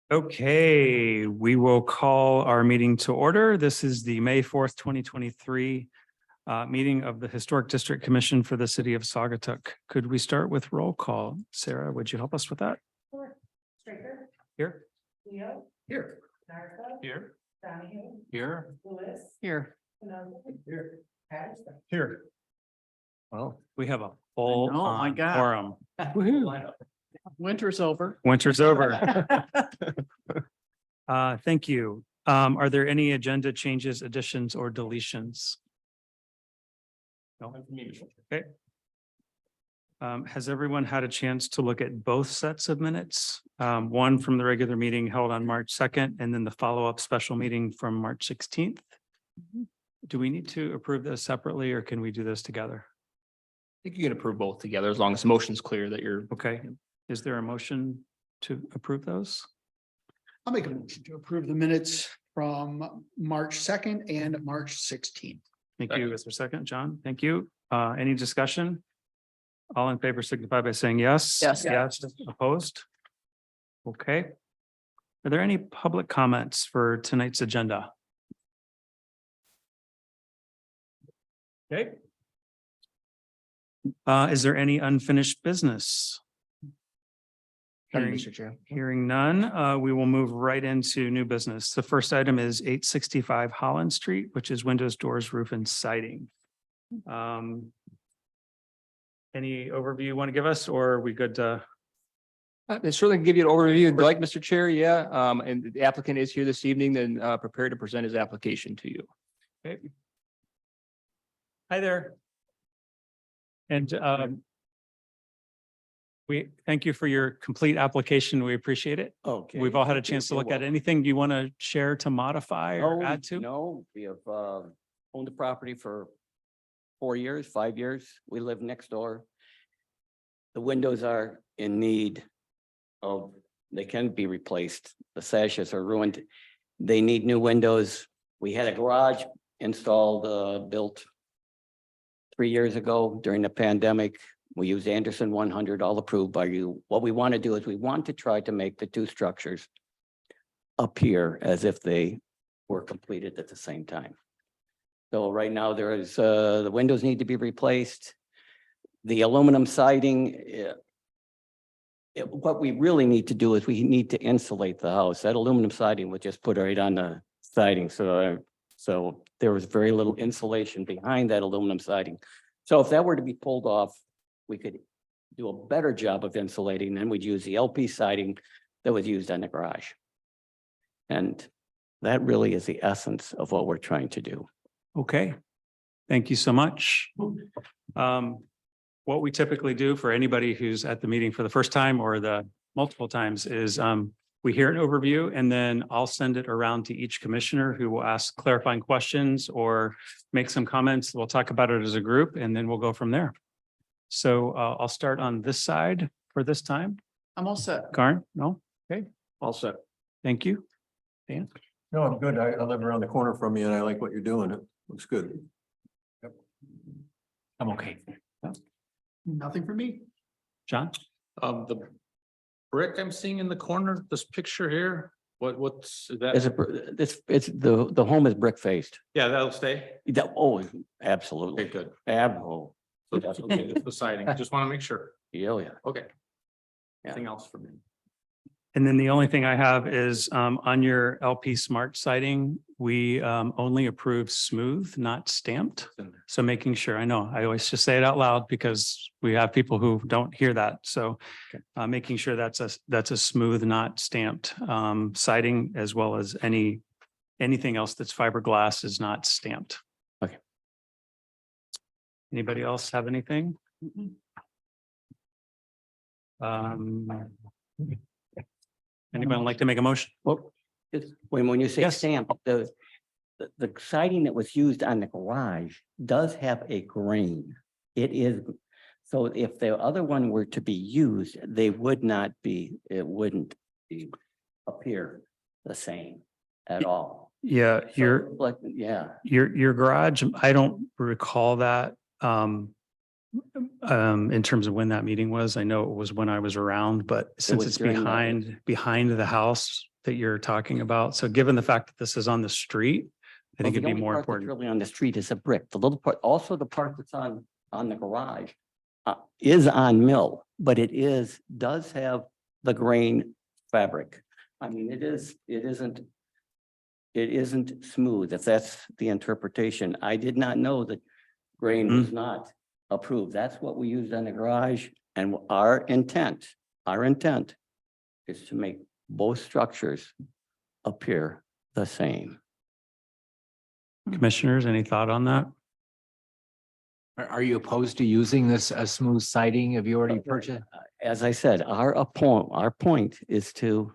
Okay, we will call our meeting to order. This is the May 4th, 2023 meeting of the Historic District Commission for the City of Saugatuck. Could we start with roll call? Sarah, would you help us with that? Sure. Straker, Here. Leo, Here. Narca, Here. Donahue, Here. Lewis, Here. Canoga, Here. Patterson. Here. Well, we have a full know, my God. quorum. Woohoo. Winter's over. Winter's over. Thank you. Are there any agenda changes, additions, or deletions? No. Okay. Has everyone had a chance to look at both sets of minutes? One from the regular meeting held on March 2nd, and then the follow-up special meeting from March 16th. Do we need to approve this separately, or can we do this together? I think you can approve both together as long as the motion's clear that you're. Okay. Is there a motion to approve those? I'll make a motion to approve the minutes from March 2nd and March 16th. Thank you. Is there a second, John? Thank you. Any discussion? All in favor signify by saying yes. Yes. Yes, opposed? Okay. Are there any public comments for tonight's agenda? Okay. Is there any unfinished business? Hearing- Mr. Chair. Hearing none, we will move right into new business. The first item is 865 Holland Street, which is windows, doors, roof, and siding. Any overview you want to give us, or are we good to? I certainly can give you an overview. Would you like, Mr. Chair? Yeah, and the applicant is here this evening, then prepared to present his application to you. Okay. Hi there. And we thank you for your complete application. We appreciate it. Okay. We've all had a chance to look at it. Anything you want to share to modify or add to? No, we have owned the property for 4 years, 5 years. We live next door. The windows are in need of, they can be replaced. The sashes are ruined. They need new windows. We had a garage installed, built 3 years ago during the pandemic. We use Anderson 100, all approved by you. What we want to do is we want to try to make the two structures appear as if they were completed at the same time. So right now there is, the windows need to be replaced. The aluminum siding, what we really need to do is we need to insulate the house. That aluminum siding would just put right on the siding. So there was very little insulation behind that aluminum siding. So if that were to be pulled off, we could do a better job of insulating. Then we'd use the LP siding that was used on the garage. And that really is the essence of what we're trying to do. Okay. Thank you so much. What we typically do for anybody who's at the meeting for the first time or the multiple times is we hear an overview, and then I'll send it around to each commissioner who will ask clarifying questions or make some comments. We'll talk about it as a group, and then we'll go from there. So I'll start on this side for this time. I'm all set. Karn, no? Okay, All set. thank you. Dan? No, I'm good. I live around the corner from you and I like what you're doing. It looks good. I'm okay. Nothing for me. John? The brick I'm seeing in the corner, this picture here, what's that? It's the home is brick faced. Yeah, that'll stay. Oh, absolutely. Okay, good. Absolutely. So that's okay, it's the siding. Just want to make sure. Yeah, yeah. Okay. Yeah. Anything else for me? And then the only thing I have is on your LP Smart siding, we only approve smooth, not stamped. So making sure, I know, I always just say it out loud because we have people who don't hear that. So making sure that's a smooth, not stamped siding, as well as anything else that's fiberglass is not stamped. Okay. Anybody else have anything? Anyone like to make a motion? Well, when you say Yes. stamp, the siding that was used on the garage does have a grain. It is, so if the other one were to be used, it wouldn't appear the same at all. Yeah, So, like, yeah, your garage, I don't recall that in terms of when that meeting was. I know it was when I was around, but since was it's during the- behind the house, that you're talking about. So given the fact that this is on the street, I think Well, it'd the be only more part that's important. Really on the street is a brick. The little part, also the part that's on the garage is on mill, but does have the grain fabric. I mean, it isn't smooth, if that's the interpretation. I did not know that grain was not approved. That's what we used on the garage, and our intent is to make both structures appear the same. Commissioners, any thought on that? Are you opposed to using this smooth siding? Have you already purchased? As I said, our point is to,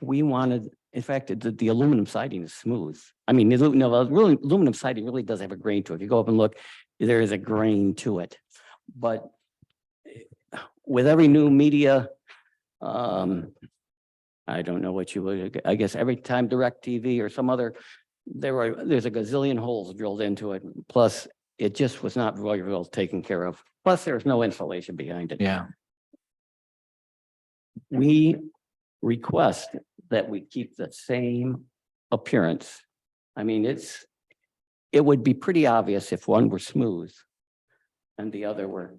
we wanted, in fact, the aluminum siding is smooth. I mean, really, aluminum siding really does have a grain to it. If you go up and look, there is a grain to it. But with every new media, I don't know what you would, I guess every time DirecTV or some other, there's a gazillion holes drilled into it. Plus, it just was not really well taken care of. Plus, there's no insulation behind it. Yeah. We request that we keep the same appearance. I mean, it would be pretty obvious if one were smooth and the other were.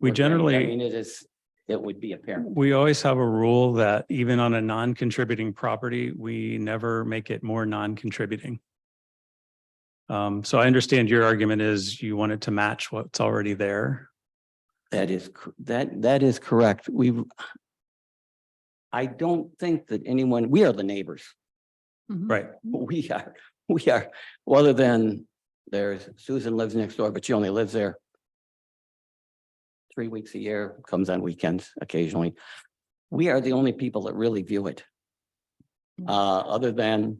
We were grainy. I generally, mean, it would be apparent. we always have a rule that even on a non-contributing property, we never make it more non-contributing. So I understand your argument is you want it to match what's already there. That is correct. I don't think that we are the neighbors. Right. We are, other than Susan lives next door, but she only lives there 3 weeks a year, comes on weekends occasionally. We are the only people that really view it. Other than,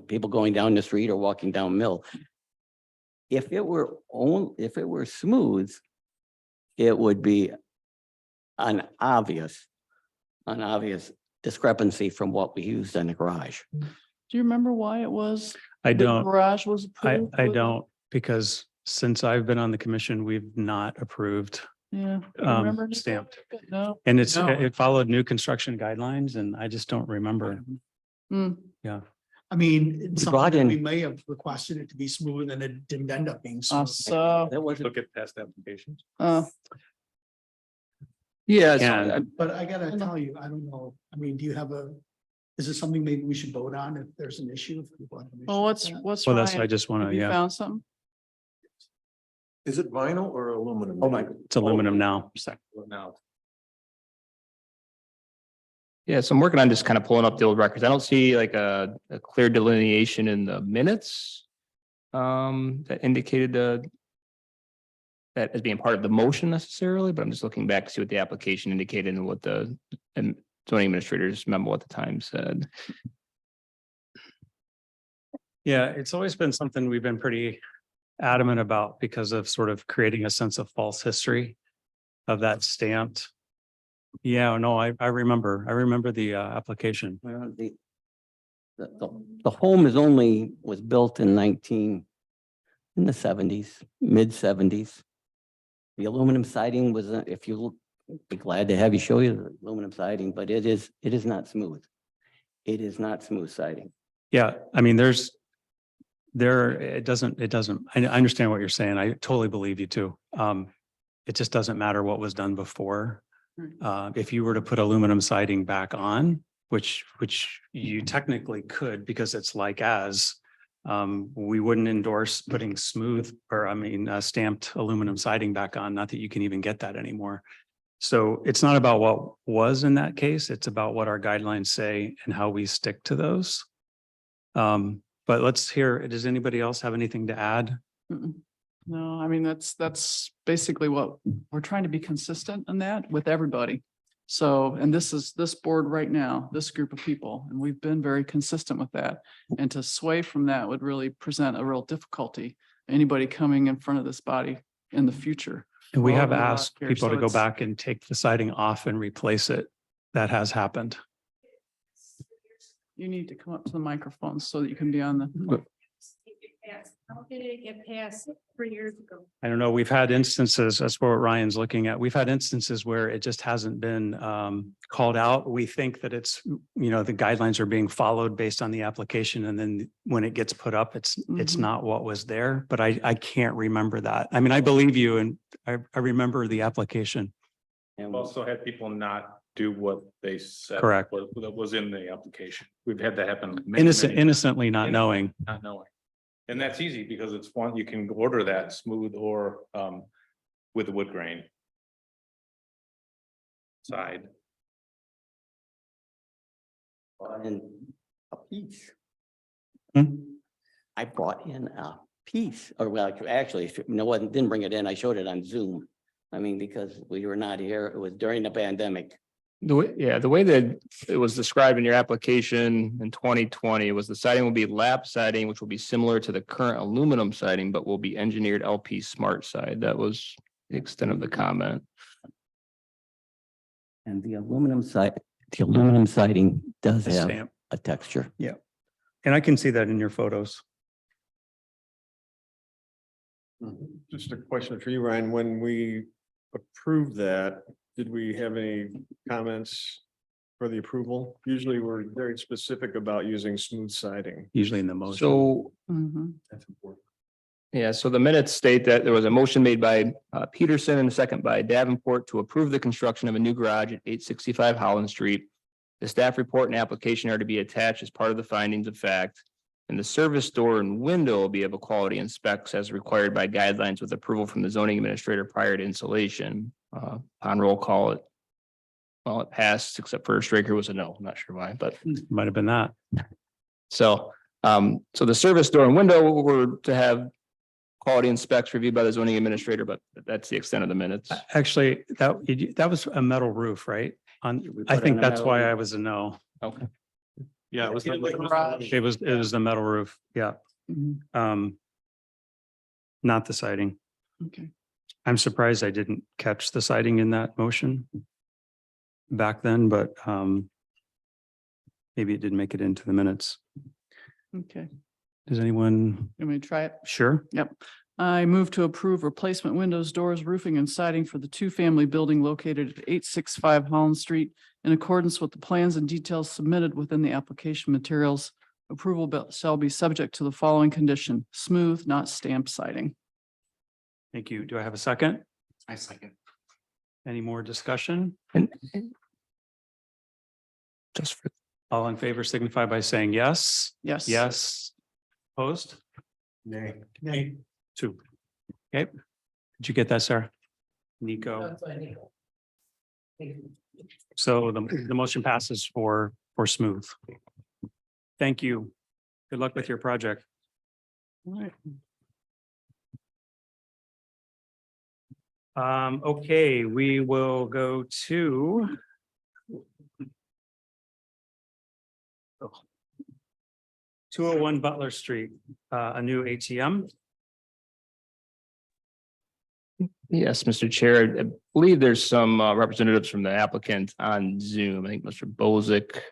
people going down the street or walking down Mill. If it were smooth, it would be an obvious discrepancy from what we used in the garage. Do you remember why it was? I the don't, Garage was approved? I with it? don't, because since I've been on the commission, we've not approved Yeah. Do you remember anything? stamped. No. And No. it followed new construction guidelines and I just don't remember. Hmm. I mean, it's brought something that in- we may have requested it to be smooth and it didn't end up being Uh, smooth. so, That wasn't, Look at past applications. Yeah. Yeah. But I gotta tell you, I don't know. I mean, is it something maybe we should vote on if there's an issue? If people have an issue well, with what's, that? what's Well, that's, I Ryan? just want Have to, you yeah, found something? Is it vinyl or aluminum? oh my, it's aluminum now. Now, Yeah, so I'm working on just kind of pulling up the old records. I don't see like a clear delineation in the minutes that indicated that as being part of the motion necessarily, but I'm just looking back to see what the application indicated and what the zoning administrator's memo at the time said. Yeah, it's always been something we've been pretty adamant about because of sort of creating a sense of false history of that stamped. Yeah, no, I remember the application. well, the home was built in the 70s, mid-70s. The aluminum siding was, if you look, be glad to have you show you the aluminum siding, but it is not smooth. It is not smooth siding. Yeah, I mean, it doesn't, I understand what you're saying. I totally believe you too. It just doesn't matter what was done before. If you were to put aluminum siding back on, which you technically could because it's we wouldn't endorse putting stamped aluminum siding back on, not that you can even get that anymore. So it's not about what was in that case, it's about what our guidelines say and how we stick to those. But let's hear, does anybody else have anything to add? Mm-mm. No, I mean, that's basically what we're trying to be consistent in that with everybody. So, and this is this board right now, this group of people, and we've been very consistent with that. And to sway from that would really present a real difficulty. Anybody coming in front of this body in the future. And we Well, have we're not asked here, people so to go it's- back and take the siding off and replace it. That has happened. You need to come up to the microphone so that you can be on the. passed? How did it get passed 3 years ago? I don't know, we've had instances, that's what Ryan's looking at. We've had instances where it just hasn't been called out. We think that it's, the guidelines are being followed based on the application. And then when it gets put up, it's Mhm. not what was there, but I can't remember that. I mean, I believe you and I remember the application. And We've also had people not do what they said. Correct. That was in the application. We've had that happen. many, many times. Innocently not knowing. Not knowing. And that's easy because it's one, you can order that smooth or with the wood grain. Side. and a piece. Hmm? I brought in a piece, or well, actually, no one didn't bring it in. I showed it on Zoom. I mean, because we were not here. It was during the pandemic. The way that it was described in your application in 2020 was the siding will be lap siding, which will be similar to the current aluminum siding, but will be engineered LP Smart side. That was the extent of the comment. And the aluminum siding does The have stamp. a texture. And I can see that in your photos. Just a question for you, Ryan. When we approved that, did we have any comments for the approval? Usually we're very specific about using smooth siding. Usually in the motion. So Mhm. That's important. yeah, so the minutes state that there was a motion made by Peterson and a second by Davenport to approve the construction of a new garage at 865 Holland Street. The staff report and application are to be attached as part of the findings of fact. And the service door and window will be of a quality and specs as required by guidelines with approval from the zoning administrator prior to installation. On roll call it. Well, it passed except for Straker was a no. I'm not sure why, but Might have been that. so the service door and window were to have quality and specs reviewed by the zoning administrator, but that's the extent of the minutes. Actually, that was a metal roof, right? We I put think on a that's metal why roof. I was a no. Okay. Yeah, it was. It was the metal roof, yeah. Mhm. Not the siding. Okay. I'm surprised I didn't catch the siding in that motion back then, but maybe it didn't make it into the minutes. Okay. Does anyone? Let me try it. Sure. I move to approve replacement windows, doors, roofing and siding for the two-family building located at 865 Holland Street in accordance with the plans and details submitted within the application materials. Approval shall be subject to the following condition: smooth, not stamped siding. Thank you. Do I have a second? I second. Any more discussion? And just for All in favor signify by saying yes. Yes. Yes. Opposed? Nay. Nay. Two. Okay. Did you get that, Sarah? Nico. So the motion passes for smooth. Thank you. Good luck with your project. All right. Okay, we will go to 201 Butler Street, a new ATM. Yes, Mr. Chair, I believe there's some representatives from the applicant on Zoom. I think Mr. Bozick is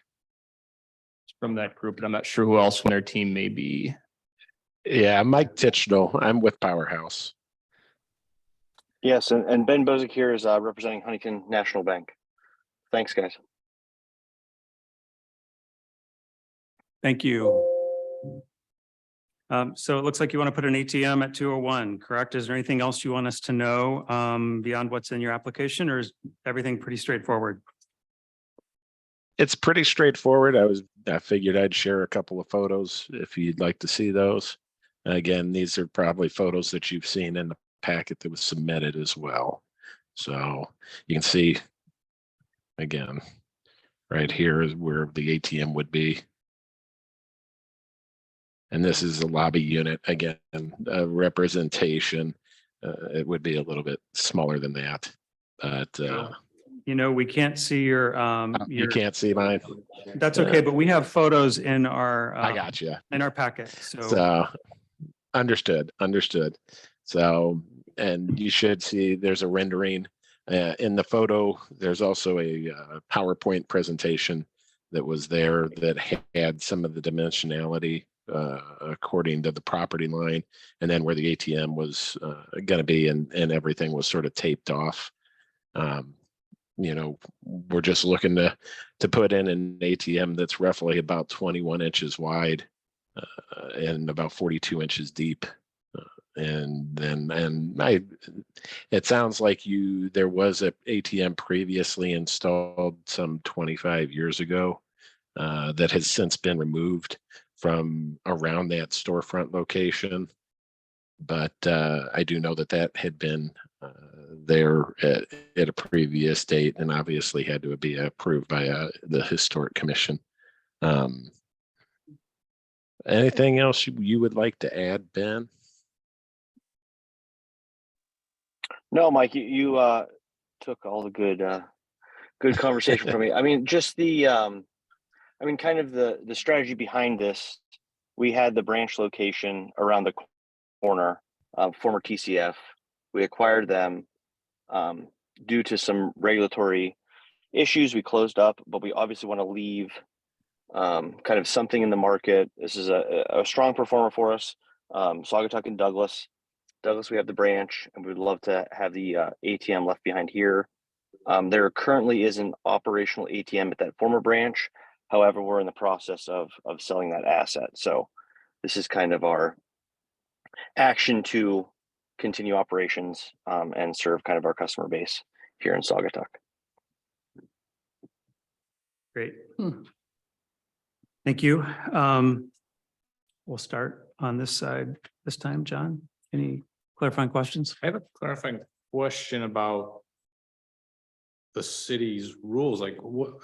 from that group, and I'm not sure who else from their team may be. Yeah, Mike Tichnell. I'm with Powerhouse. Yes, and Ben Bozick here is representing Huntington National Bank. Thanks, guys. Thank you. So it looks like you want to put an ATM at 201, correct? Is there anything else you want us to know beyond what's in your application, or is everything pretty straightforward? It's pretty straightforward. I figured I'd share a couple of photos if you'd like to see those. Again, these are probably photos that you've seen in the packet that was submitted as well. So you can see, again, right here is where the ATM would be. And this is a lobby unit, again, representation. It would be a little bit smaller than that, but You know, we can't see your you can't see mine. That's okay, but we have photos in our I got you. in our packet. So So understood. So, and you should see there's a rendering in the photo. There's also a PowerPoint presentation that was there that had some of the dimensionality according to the property line, and then where the ATM was going to be, and everything was sort of taped off. We're just looking to put in an ATM that's roughly about 21 inches wide and about 42 inches deep. It sounds like there was a ATM previously installed some 25 years ago that has since been removed from around that storefront location. But I do know that had been there at a previous date, and obviously had to be approved by the Historic Commission. Anything else you would like to add, Ben? No, Mike, you took all the good conversation from me. I mean, just kind of the strategy behind this. We had the branch location around the corner, former TCF. We acquired them due to some regulatory issues. We closed up, but we obviously want to leave kind of something in the market. This is a strong performer for us. Saugatuck and Douglas. Douglas, we have the branch, and we'd love to have the ATM left behind here. There currently is an operational ATM at that former branch. However, we're in the process of selling that asset. So this is kind of our action to continue operations and serve kind of our customer base here in Saugatuck. Great. Thank you. We'll start on this side this time. John, any clarifying questions? I have a clarifying question about the city's rules. Like,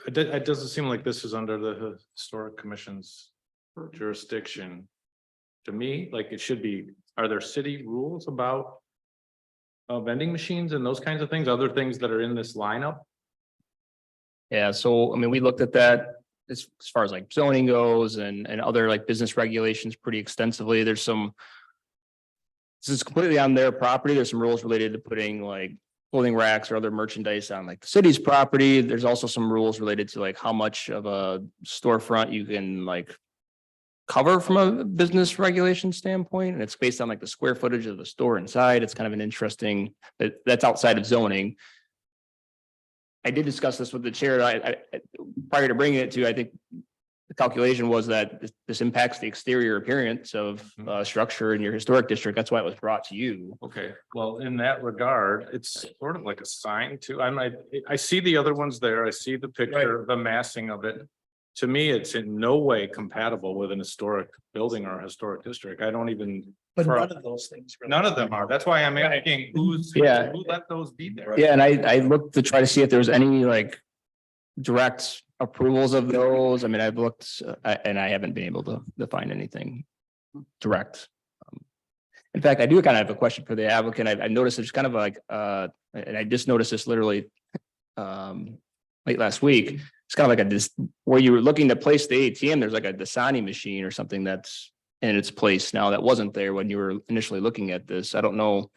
it doesn't seem like this is under the Historic Commission's jurisdiction. To me, like it should be. Are there city rules about vending machines and those kinds of things, other things that are in this lineup? Yeah, so I mean, we looked at that as far as like zoning goes and other like business regulations pretty extensively. This is completely on their property. There's some rules related to putting like clothing racks or other merchandise on like the city's property. There's also some rules related to like how much of a storefront you can like cover from a business regulation standpoint. And it's based on like the square footage of the store inside. It's kind of an interesting, that's outside of zoning. I did discuss this with the chair. I prior to bringing it to, I think the calculation was that this impacts the exterior appearance of structure in your historic district. That's why it was brought to you. Okay, well, in that regard, it's sort of like a sign too. I see the other ones there. I see the picture, the massing of it. To me, it's in no way compatible with an historic building or a historic district. I don't even. But none of those things. really- None of them are. That's why I'm asking who let those be there? Yeah, and I looked to try to see if there was any like direct approvals of those. I mean, I've looked and I haven't been able to find anything direct. In fact, I do kind of have a question for the applicant. I noticed it's kind of like, and I just noticed this literally late last week. It's kind of like where you were looking to place the ATM, there's like a Dasani machine or something that's in its place now that wasn't there when you were initially looking at this. I don't know.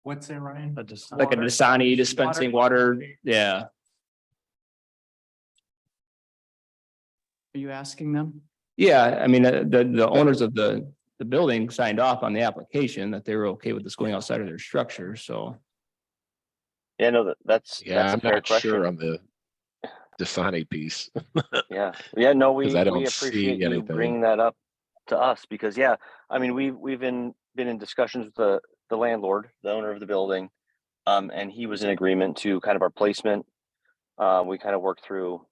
What's there, Ryan? Like a Dasani dispensing water. Yeah. Are you asking them? Yeah, I mean, the owners of the building signed off on the application that they were okay with this going outside of their structure, so. Yeah, no, that's Yeah, a I'm fair not question. sure on the Dasani piece. Yeah, no, we 'Cause I don't we see appreciate you anything. bringing that up to us because, yeah, I mean, we've been in discussions with the landlord, the owner of the building, and he was in agreement to kind of our placement. We kind of worked through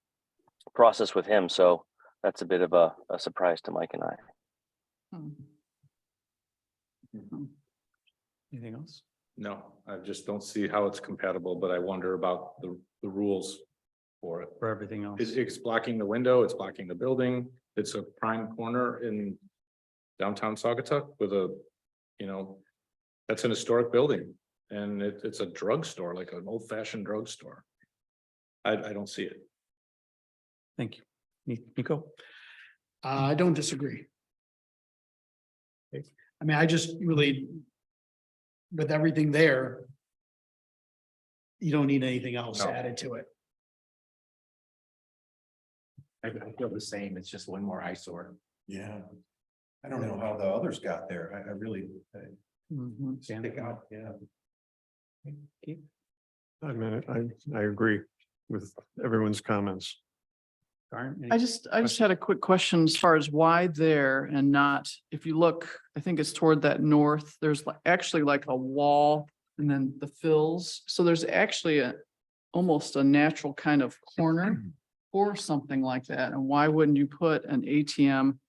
the process with him, so that's a bit of a surprise to Mike and I. Anything else? No, I just don't see how it's compatible, but I wonder about the rules for it. For everything else? It's blocking the window, it's blocking the building. It's a prime corner in downtown Saugatuck with that's an historic building. And it's a drugstore, like an old fashioned drugstore. I don't see it. Thank you. Nico? I don't disagree. I mean, I just really, with everything there, you don't need anything else No. added to it. I feel the same. It's just one more eyesore. Yeah. I don't know how the others got there. I really. Mhm. Stick out, yeah. I mean, I agree with everyone's comments. Darn, I just had a quick question as far as why there and not, if you look, I think it's toward that north, there's actually like a wall and then the fills. So there's actually almost a natural kind of corner or something like that. And why wouldn't you put an ATM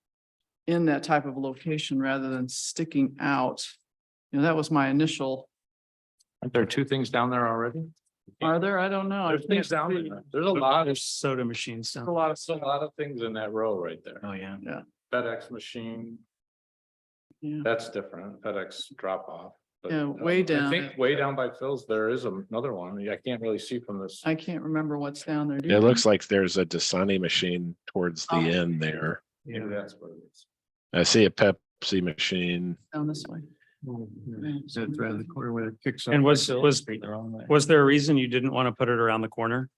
in that type of location rather than sticking out? That was my initial, Aren't there two things down there already? are there? I don't know. I There's things down there. There's a lot, There's soda machines down. there's a lot of things in that row right there. Oh, yeah. FedEx machine, Yeah. that's different. FedEx drop off. But, Yeah, way I down. think way down by Phil's, there is another one. I can't really see from this. I can't remember what's down there. Do It you looks think? like there's a Dasani machine towards the Oh. end there. Maybe that's what it is. I see a Pepsi machine. Down this way. That's around the corner where it kicks up. And was there a reason you didn't want to put it around the corner?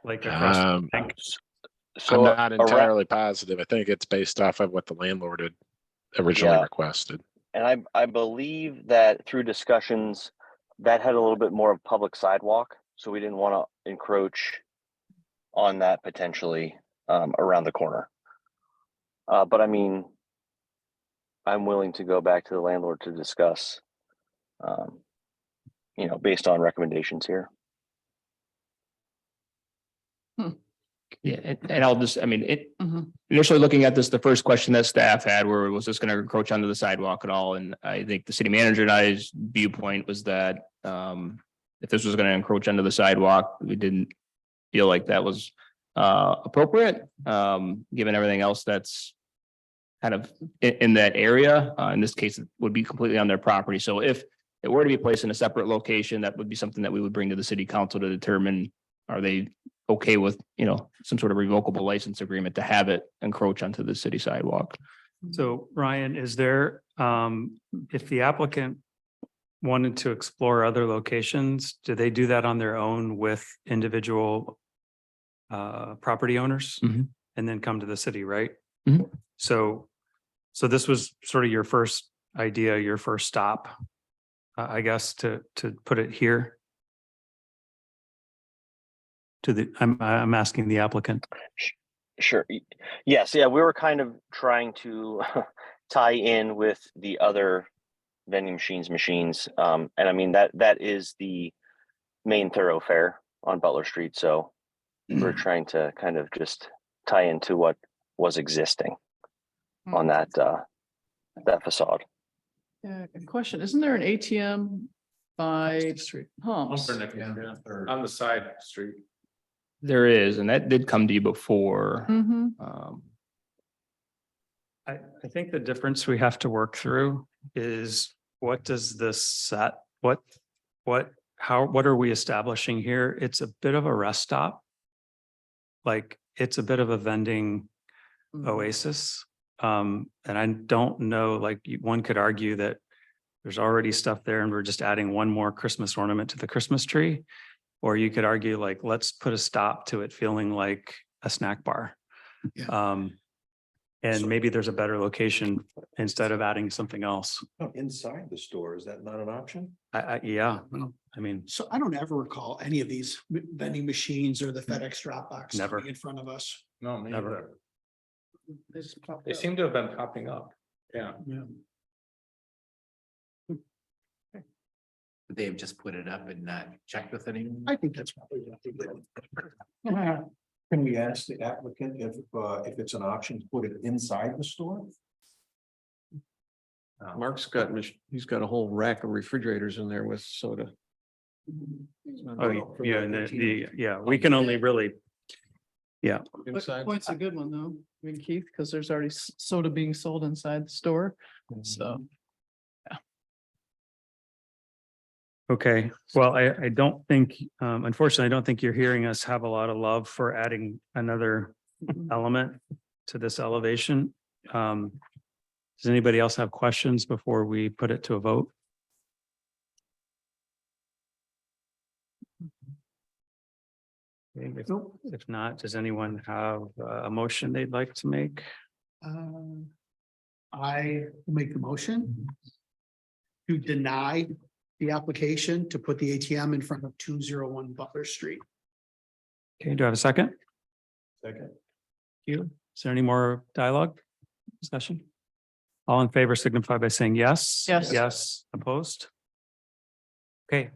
Like across the Um, bank? I'm So not around- entirely positive. I think it's based off of what the landlord had originally Yeah. requested. And I believe that through discussions, that had a little bit more of public sidewalk, so we didn't want to encroach on that potentially around the corner. But I mean, I'm willing to go back to the landlord to discuss, based on recommendations here. Yeah, and I'll just, I mean, Mhm. initially looking at this, the first question that staff had were, was this gonna encroach onto the sidewalk at all? And I think the city manager and I's viewpoint was that if this was gonna encroach onto the sidewalk, we didn't feel like that was appropriate, given everything else that's kind of in that area. In this case, it would be completely on their property. So if it were to be placed in a separate location, that would be something that we would bring to the city council to determine, are they okay with, some sort of revocable license agreement to have it encroach onto the city sidewalk? So Ryan, is there, if the applicant wanted to explore other locations, do they do that on their own with individual property owners? Mhm. And then come to the city, right? Mhm. So this was sort of your first idea, your first stop, I guess, to put it here? I'm asking the applicant. Sure. Yes, yeah, we were kind of trying to tie in with the other vending machines. And I mean, that is the main thoroughfare on Butler Street. So we're trying to kind of just tie into what was existing on that facade. Yeah, a question. Isn't there an ATM by Street. Humps? On the side street. There is, and that did come to you before. Mhm. I think the difference we have to work through is what does this set, what are we establishing here? It's a bit of a rest stop. Like, it's a bit of a vending oasis. And I don't know, like, one could argue that there's already stuff there and we're just adding one more Christmas ornament to the Christmas tree. Or you could argue like, let's put a stop to it feeling like a snack bar. And maybe there's a better location instead of adding something else. Inside the store, is that not an option? Yeah, I mean, So I don't ever recall any of these vending machines or the FedEx drop box Never. coming in front of us. No, me Never. neither. They just popped They up. seem to have been popping up. Yeah. Would they have just put it up and not checked with anyone? I think that's probably what they did. Can we ask the applicant if it's an option to put it inside the store? Mark's got, he's got a whole rack of refrigerators in there with soda. oh, yeah, and we can only really. Yeah, But Inside. Point's a good one though. I mean, Keith, because there's already soda being sold inside the store. So. okay. Well, I don't think, unfortunately, I don't think you're hearing us have a lot of love for adding another element to this elevation. Does anybody else have questions before we put it to a vote? Okay, if not, does anyone have a motion they'd like to make? I make the motion to deny the application to put the ATM in front of 201 Butler Street. Okay, do I have a second? Second. You, is there any more dialogue, discussion? All in favor signify by saying yes. Yes. Yes, opposed? Okay.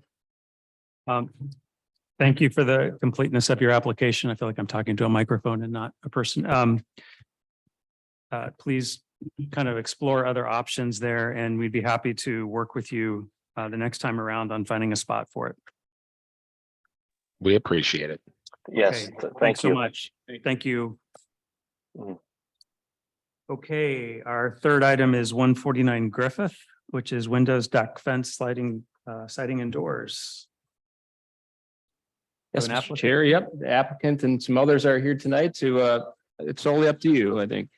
Thank you for the completeness of your application. I feel like I'm talking to a microphone and not a person. Please kind of explore other options there, and we'd be happy to work with you the next time around on finding a spot for it. We appreciate it. Yes, Okay, thank thanks so you. much. Thank you. Mhm. Okay, our third item is 149 Griffith, which is windows, deck, fence, sliding, siding and doors. Yes, An Mr. applicant? Chair, yep, the applicant and some others are here tonight to, it's solely up to you, I think.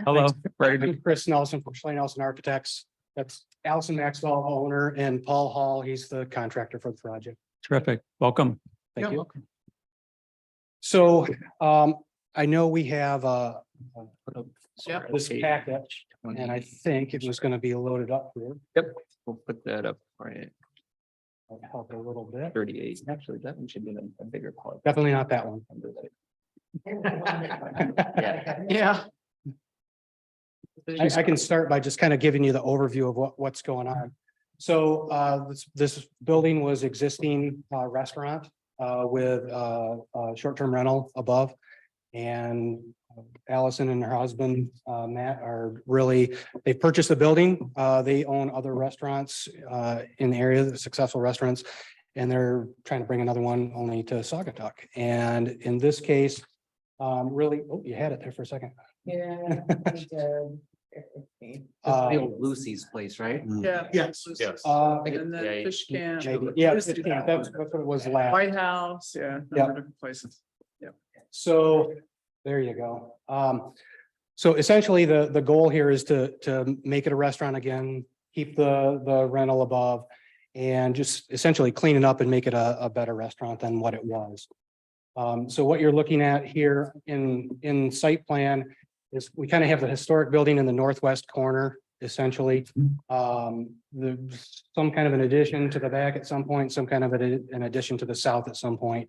Hello. Ready to Chris Nelson from Schley Nelson Architects. That's Allison Maxwell, owner, and Paul Hall, he's the contractor for the project. Terrific. Welcome. Thank you. So I know we have this packet, and I think it was gonna be loaded up here. Yep, we'll put that up for you. Might help a little bit. 38, actually, that one should be a bigger part. Definitely not that one. Yeah. I can start by just kind of giving you the overview of what's going on. So this building was existing restaurant with short-term rental above. And Allison and her husband Matt are really, they purchased the building. They own other restaurants in the area, successful restaurants. And they're trying to bring another one only to Saugatuck. And in this case, really, oh, you had it there for a second. Yeah. That's the old Lucy's place, right? Yeah. Yes. Yes. And then fish camp. Maybe, yeah, that's what it was last. White House, yeah. Yeah. Number of different places. So there you go. So essentially the goal here is to make it a restaurant again, keep the rental above and just essentially clean it up and make it a better restaurant than what it was. So what you're looking at here in site plan is we kind of have the historic building in the northwest corner, essentially. There's some kind of an addition to the back at some point, some kind of an addition to the south at some point.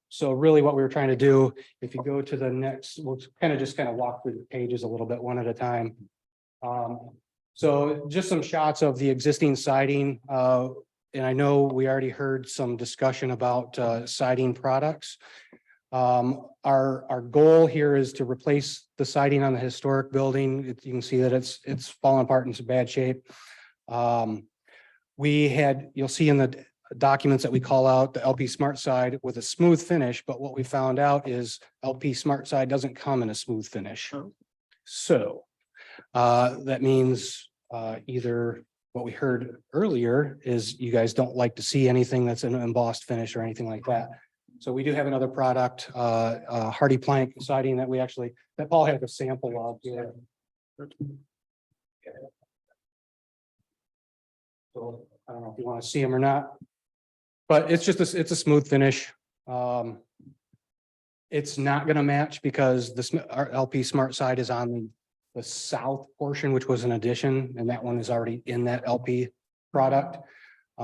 So really what we were trying to do, if you go to the next, we'll kind of walk through the pages a little bit, one at a time. So just some shots of the existing siding. And I know we already heard some discussion about siding products. Our goal here is to replace the siding on the historic building. You can see that it's falling apart in some bad shape. You'll see in the documents that we call out the LP Smart Side with a smooth finish, but what we found out is LP Smart Side doesn't come in a smooth finish. So that means either what we heard earlier is you guys don't like to see anything that's an embossed finish or anything like that. So we do have another product, Hardy Plank siding that Paul has a sample of here. So I don't know if you want to see them or not, but it's a smooth finish. It's not going to match because our LP Smart Side is on the south portion, which was an addition, and that one is already in that LP product.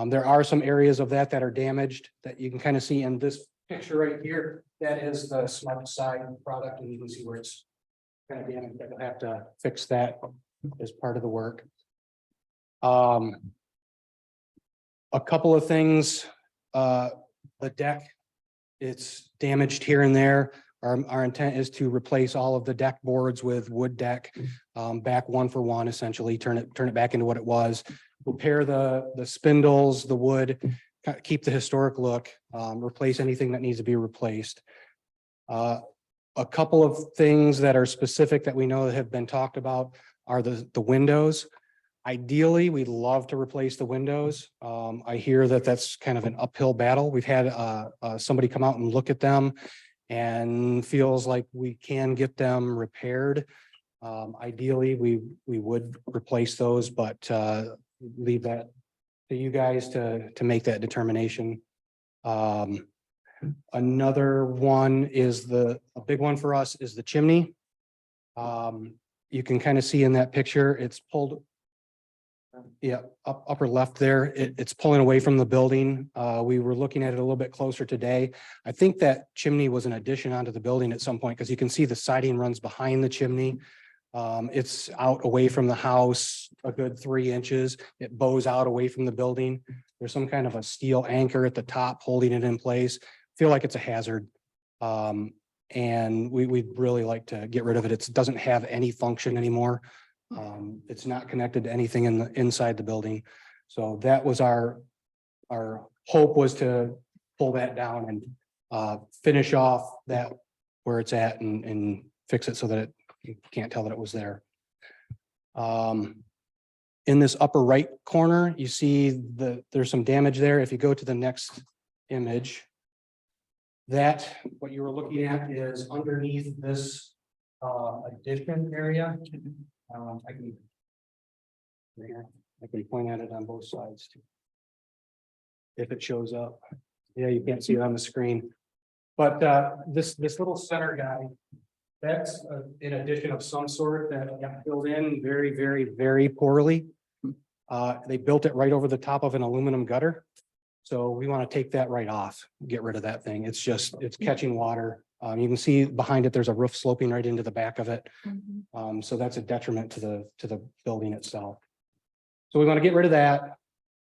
There are some areas of that are damaged that you can kind of see in this picture right here. That is the Smart Side product, and you can see where it's kind of damaged. We'll have to fix that as part of the work. A couple of things, the deck, it's damaged here and there. Our intent is to replace all of the deck boards with wood deck, back one for one, essentially turn it back into what it was. Repair the spindles, the wood, keep the historic look, replace anything that needs to be replaced. A couple of things that are specific that we know that have been talked about are the windows. Ideally, we'd love to replace the windows. I hear that that's kind of an uphill battle. We've had somebody come out and look at them and feels like we can get them repaired. Ideally, we would replace those, but leave that you guys to make that determination. Another one is a big one for us is the chimney. You can kind of see in that picture, it's pulled. Yeah, upper left there, it's pulling away from the building. We were looking at it a little bit closer today. I think that chimney was an addition onto the building at some point, because you can see the siding runs behind the chimney. It's out away from the house a good 3 inches. It bows out away from the building. There's some kind of a steel anchor at the top holding it in place. Feel like it's a hazard. And we'd really like to get rid of it. It doesn't have any function anymore. It's not connected to anything inside the building. So that was our hope, was to pull that down and finish off that where it's at and fix it so that you can't tell that it was there. In this upper right corner, you see there's some damage there. If you go to the next image, that what you were looking at is underneath this addition area. I can point at it on both sides too. If it shows up. Yeah, you can't see it on the screen. But this little center guy, that's an addition of some sort that got filled in very, very, very poorly. They built it right over the top of an aluminum gutter. So we want to take that right off, get rid of that thing. It's catching water. You can see behind it, there's a roof sloping right into the back of it. So that's a detriment to the building itself. So we want to get rid of that.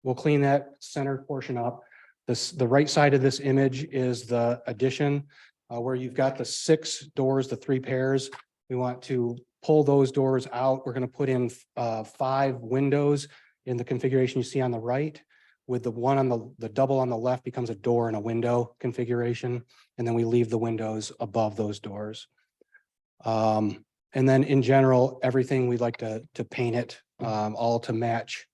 We'll clean that center portion up. The right side of this image is the addition where you've got the 6 doors, the 3 pairs. We want to pull those doors out. We're going to put in 5 windows in the configuration you see on the right, with the one on the double on the left becomes a door and a window configuration. And then we leave the windows above those doors. And then in general, everything we'd like to paint it all to match.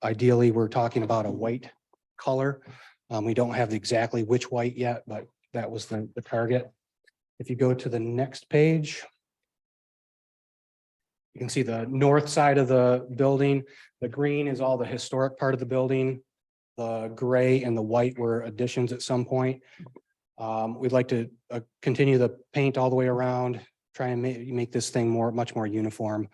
Ideally, we're talking about a white color. We don't have exactly which white yet, but that was the target. If you go to the next page, you can see the north side of the building. The green is all the historic part of the building. The gray and the white were additions at some point. We'd like to continue the paint all the way around, try and make this thing much more uniform.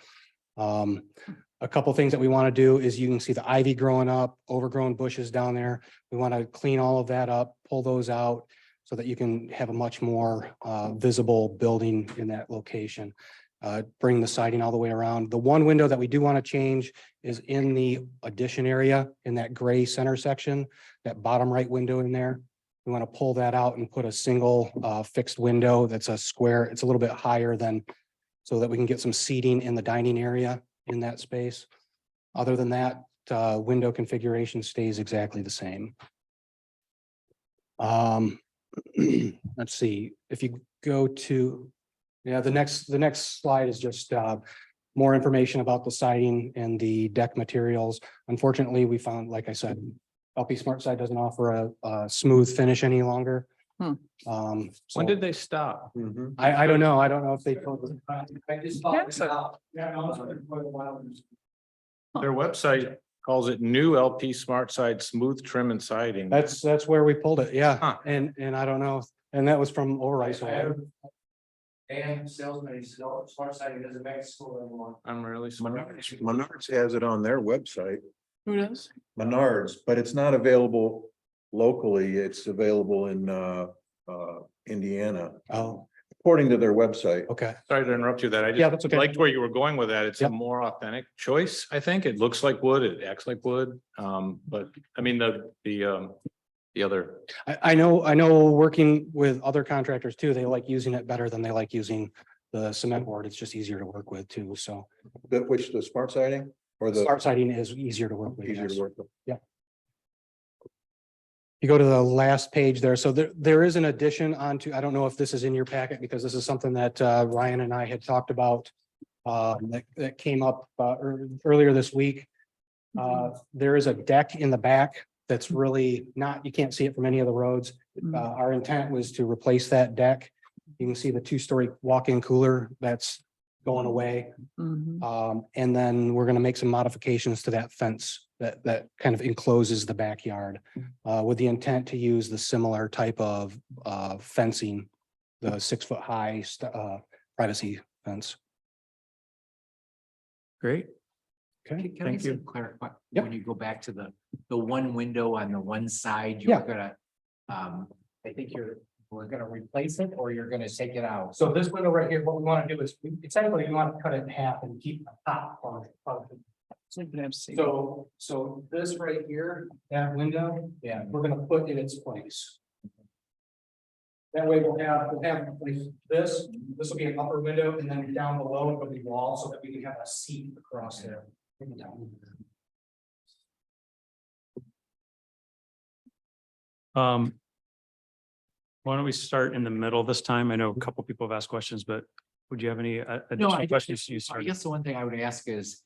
A couple things that we want to do is you can see the ivy growing up, overgrown bushes down there. We want to clean all of that up, pull those out so that you can have a much more visible building in that location. Bring the siding all the way around. The one window that we do want to change is in the addition area in that gray center section, that bottom right window in there. We want to pull that out and put a single fixed window that's a square. It's a little bit higher than, so that we can get some seating in the dining area in that space. Other than that, window configuration stays exactly the same. Let's see, if you go to, the next slide is just more information about the siding and the deck materials. Unfortunately, we found, like I said, LP SmartSide doesn't offer a smooth finish any longer. When did they stop? I don't know. I don't know if they told us. I just thought Yes. it out. Yeah, no, it's been quite a while. Their website calls it new LP Smart Side Smooth Trim and Siding. That's where we pulled it. Yeah. Huh. And I don't know. And that was from Overrice. And salesman, smart siding doesn't make school anymore. I'm really surprised. Menards has it on their website, Who does? Menards, but it's not available locally. It's available in Indiana, Oh, according to their website. okay. Sorry to interrupt you that. I Yeah, that's just okay. liked where you were going with that. It's a Yep. more authentic choice, I think. It looks like wood, it acts like wood. But I mean, the other, I know working with other contractors too, they like using it better than they like using the cement board. It's just easier to work with too. So The smart siding or the smart siding is easier to work with. easier yes. to work with? You go to the last page there. So there is an addition onto, I don't know if this is in your packet because this is something that Ryan and I had talked about that came up earlier this week. There is a deck in the back that's really not, you can't see it from any of the roads. Our intent was to replace that deck. You can see the 2-story walk-in cooler that's going away. Mhm. And then we're gonna make some modifications to that fence that kind of encloses the backyard. With the intent to use the similar type of fencing, the 6 foot high privacy fence. Great. Okay. Can I Thank just you. clarify, Yep. when you go back to the one window on the one side, you're Yeah. gonna, I think we're gonna replace it or you're gonna take it out? So this window right here, what we want to do is, essentially, we want to cut it in half and keep the top on it. So you can have seat. So this right here, that window, yeah, we're gonna put in its place. That way we'll have like this will be an upper window, and then down below it'll be wall, so that we can have a seat across there. Why don't we start in the middle this time? I know a couple people have asked questions, but would you have any No, additional questions? You I started. guess the one thing I would ask is,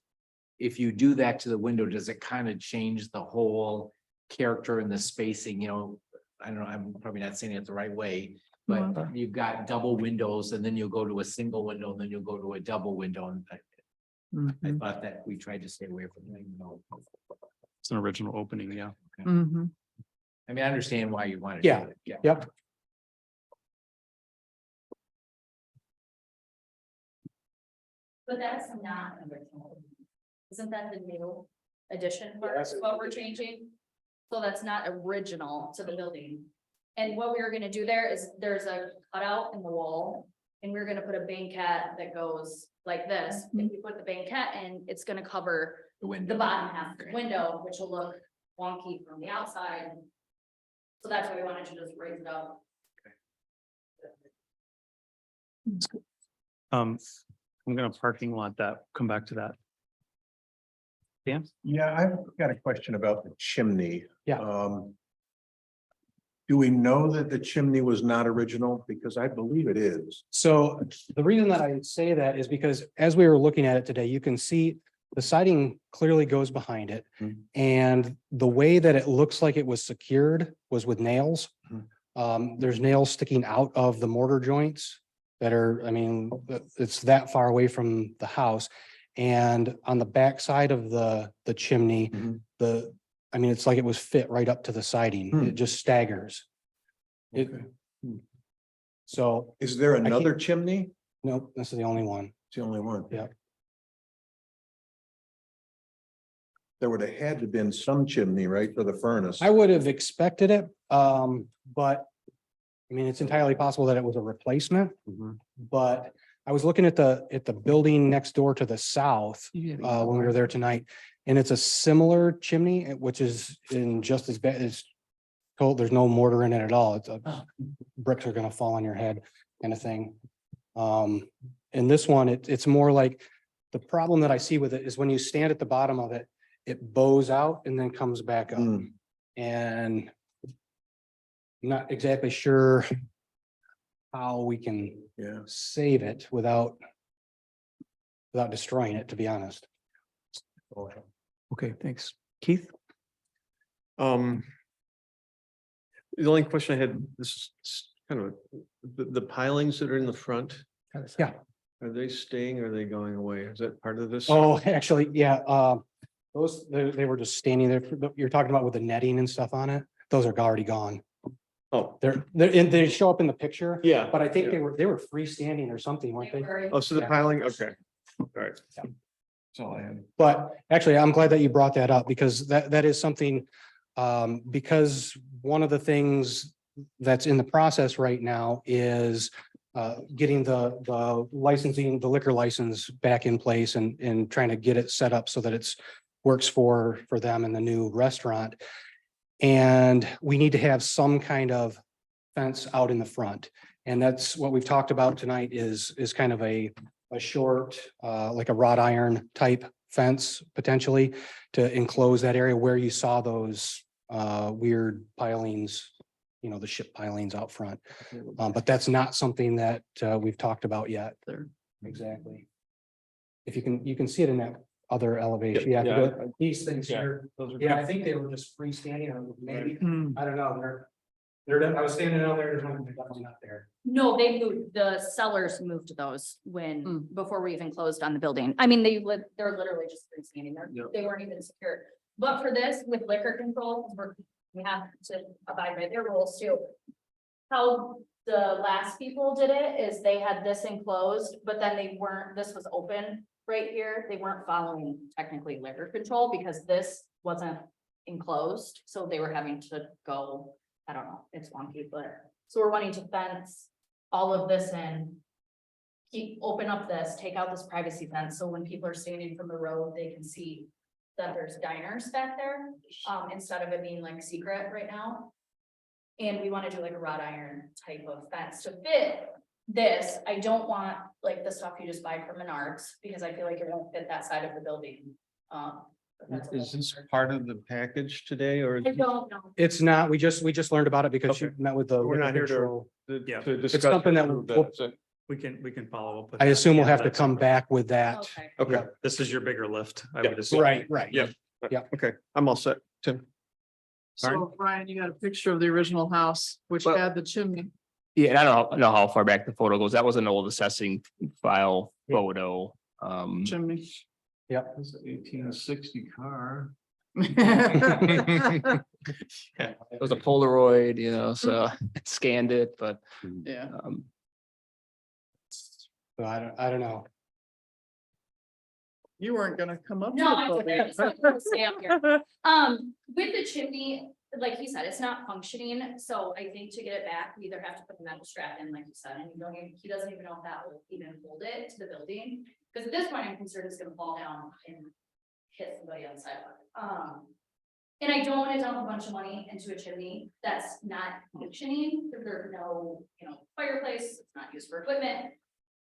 if you do that to the window, does it kind of change the whole character and the spacing, you know? I don't know, I'm probably not saying it the right way, but you've got double windows and then you'll go to a single window and then you'll go to a double window. And I Mhm. thought that we tried to stay away from that, you know. It's an original opening, yeah. Mhm. I mean, I understand why you wanted. Yeah. Yep. But that's not an original. Isn't that the new addition part, what we're changing? So that's not original to the building. And what we were gonna do there is there's a cutout in the wall. And we're gonna put a banquette that goes like this. If you put the banquette in, it's gonna cover The window. the bottom half of the window, which will look wonky from the outside. So that's why we wanted to just raise it up. I'm gonna parking lot that, come back to that. Dan? Yeah, I've got a question about the chimney. Yeah. Do we know that the chimney was not original? Because I believe it is. So the reason that I say that is because as we were looking at it today, you can see the siding clearly goes behind it. Mhm. And the way that it looks like it was secured was with nails. Mhm. There's nails sticking out of the mortar joints that are, I mean, it's that far away from the house. And on the back side of the chimney, Mhm. I mean, it's like it was fit right up to the siding. Hmm. It just staggers. It- Okay. So, Is there can't- another chimney? nope, this is the only one. It's the only one. Yeah. There would have had to been some chimney, right, for the furnace? I would have expected it, but I mean, it's entirely possible that it was a replacement, Mhm. but I was looking at the building next door to the south, when we were there tonight. And it's a similar chimney, which is in just as bad as told, there's no mortar in it at all. It's bricks are gonna fall on your head kind of thing. And this one, it's more like, the problem that I see with it is when you stand at the bottom of it, it bows out and then comes back up. Mm. And I'm not exactly sure how we can Yeah. save it without destroying it, to be honest. Okay, thanks. Keith? The only question I had, this is kind of, the pilings that are in the front. Yeah. Are they staying or are they going away? Is that part of this? Oh, actually, yeah, those, they were just standing there. You're talking about with the netting and stuff on it. Those are already gone. Oh, They show up in the picture, yeah. but I think yeah. they were freestanding or something, weren't they? Oh, so the Yeah. piling, okay, all right. Yeah. That's all I had. But actually, I'm glad that you brought that up because that is something, because one of the things that's in the process right now is getting the licensing, the liquor license back in place and trying to get it set up so that it's works for them in the new restaurant. And we need to have some kind of fence out in the front. And that's what we've talked about tonight is kind of a short, like a wrought iron type fence potentially to enclose that area where you saw those weird pilings, you know, the ship pilings out front. But that's not something that we've talked about yet. There. Exactly. If you can see it in that other elevation. Yeah, Yeah, yeah. these things Yeah, here. those are Yeah, I think they were just freestanding or maybe, Mm. I don't know, they're I was standing out there, they're definitely not there. No, they moved, the sellers moved those when, before we even closed on the building. I mean, they're literally just freestanding there. Yep. They weren't even secure. But for this, with liquor control, we have to abide by their rules too. How the last people did it is they had this enclosed, but then this was open right here. They weren't following technically liquor control because this wasn't enclosed, so they were having to go, I don't know, it's wonky, but, so we're wanting to fence all of this in. Open up this, take out this privacy fence, so when people are standing from the road, they can see that there's diners back there, instead of it being like secret right now. And we want to do like a wrought iron type of fence to fit this. I don't want like the stuff you just buy from Menards, because I feel like it won't fit that side of the building. But that's a Is little this concern. part of the package today or? I don't know. It's not, we just learned about it because you Okay. met with the. We're not here to- control. Yeah. To discuss. something or that approve we'll- so- We can follow up with. I that. assume we'll Yeah, have to that's come okay. back with that. Okay. Okay, This is your bigger lift, I Yeah. would assume. Right. yeah. Yeah. Okay, I'm all set, Tim. So Brian, you got a picture of the original house, which Well- had the chimney. Yeah, and I don't know how far back the photo goes. That was an old assessing file photo. Chimney. Yep. 1860 car. It was a Polaroid, so scanned it, but Yeah. So I don't know. You weren't gonna come up. to No, the I'm okay. podium. It's not gonna stay up here. With the chimney, like he said, it's not functioning, so I think to get it back, we either have to put the metal strap in, like you said, and he doesn't even know if that will even hold it to the building. Because at this point, I'm concerned it's gonna fall down and hit somebody on the sidewalk. And I don't wanna dump a bunch of money into a chimney that's not functioning, if there's no, fireplace, it's not used for equipment.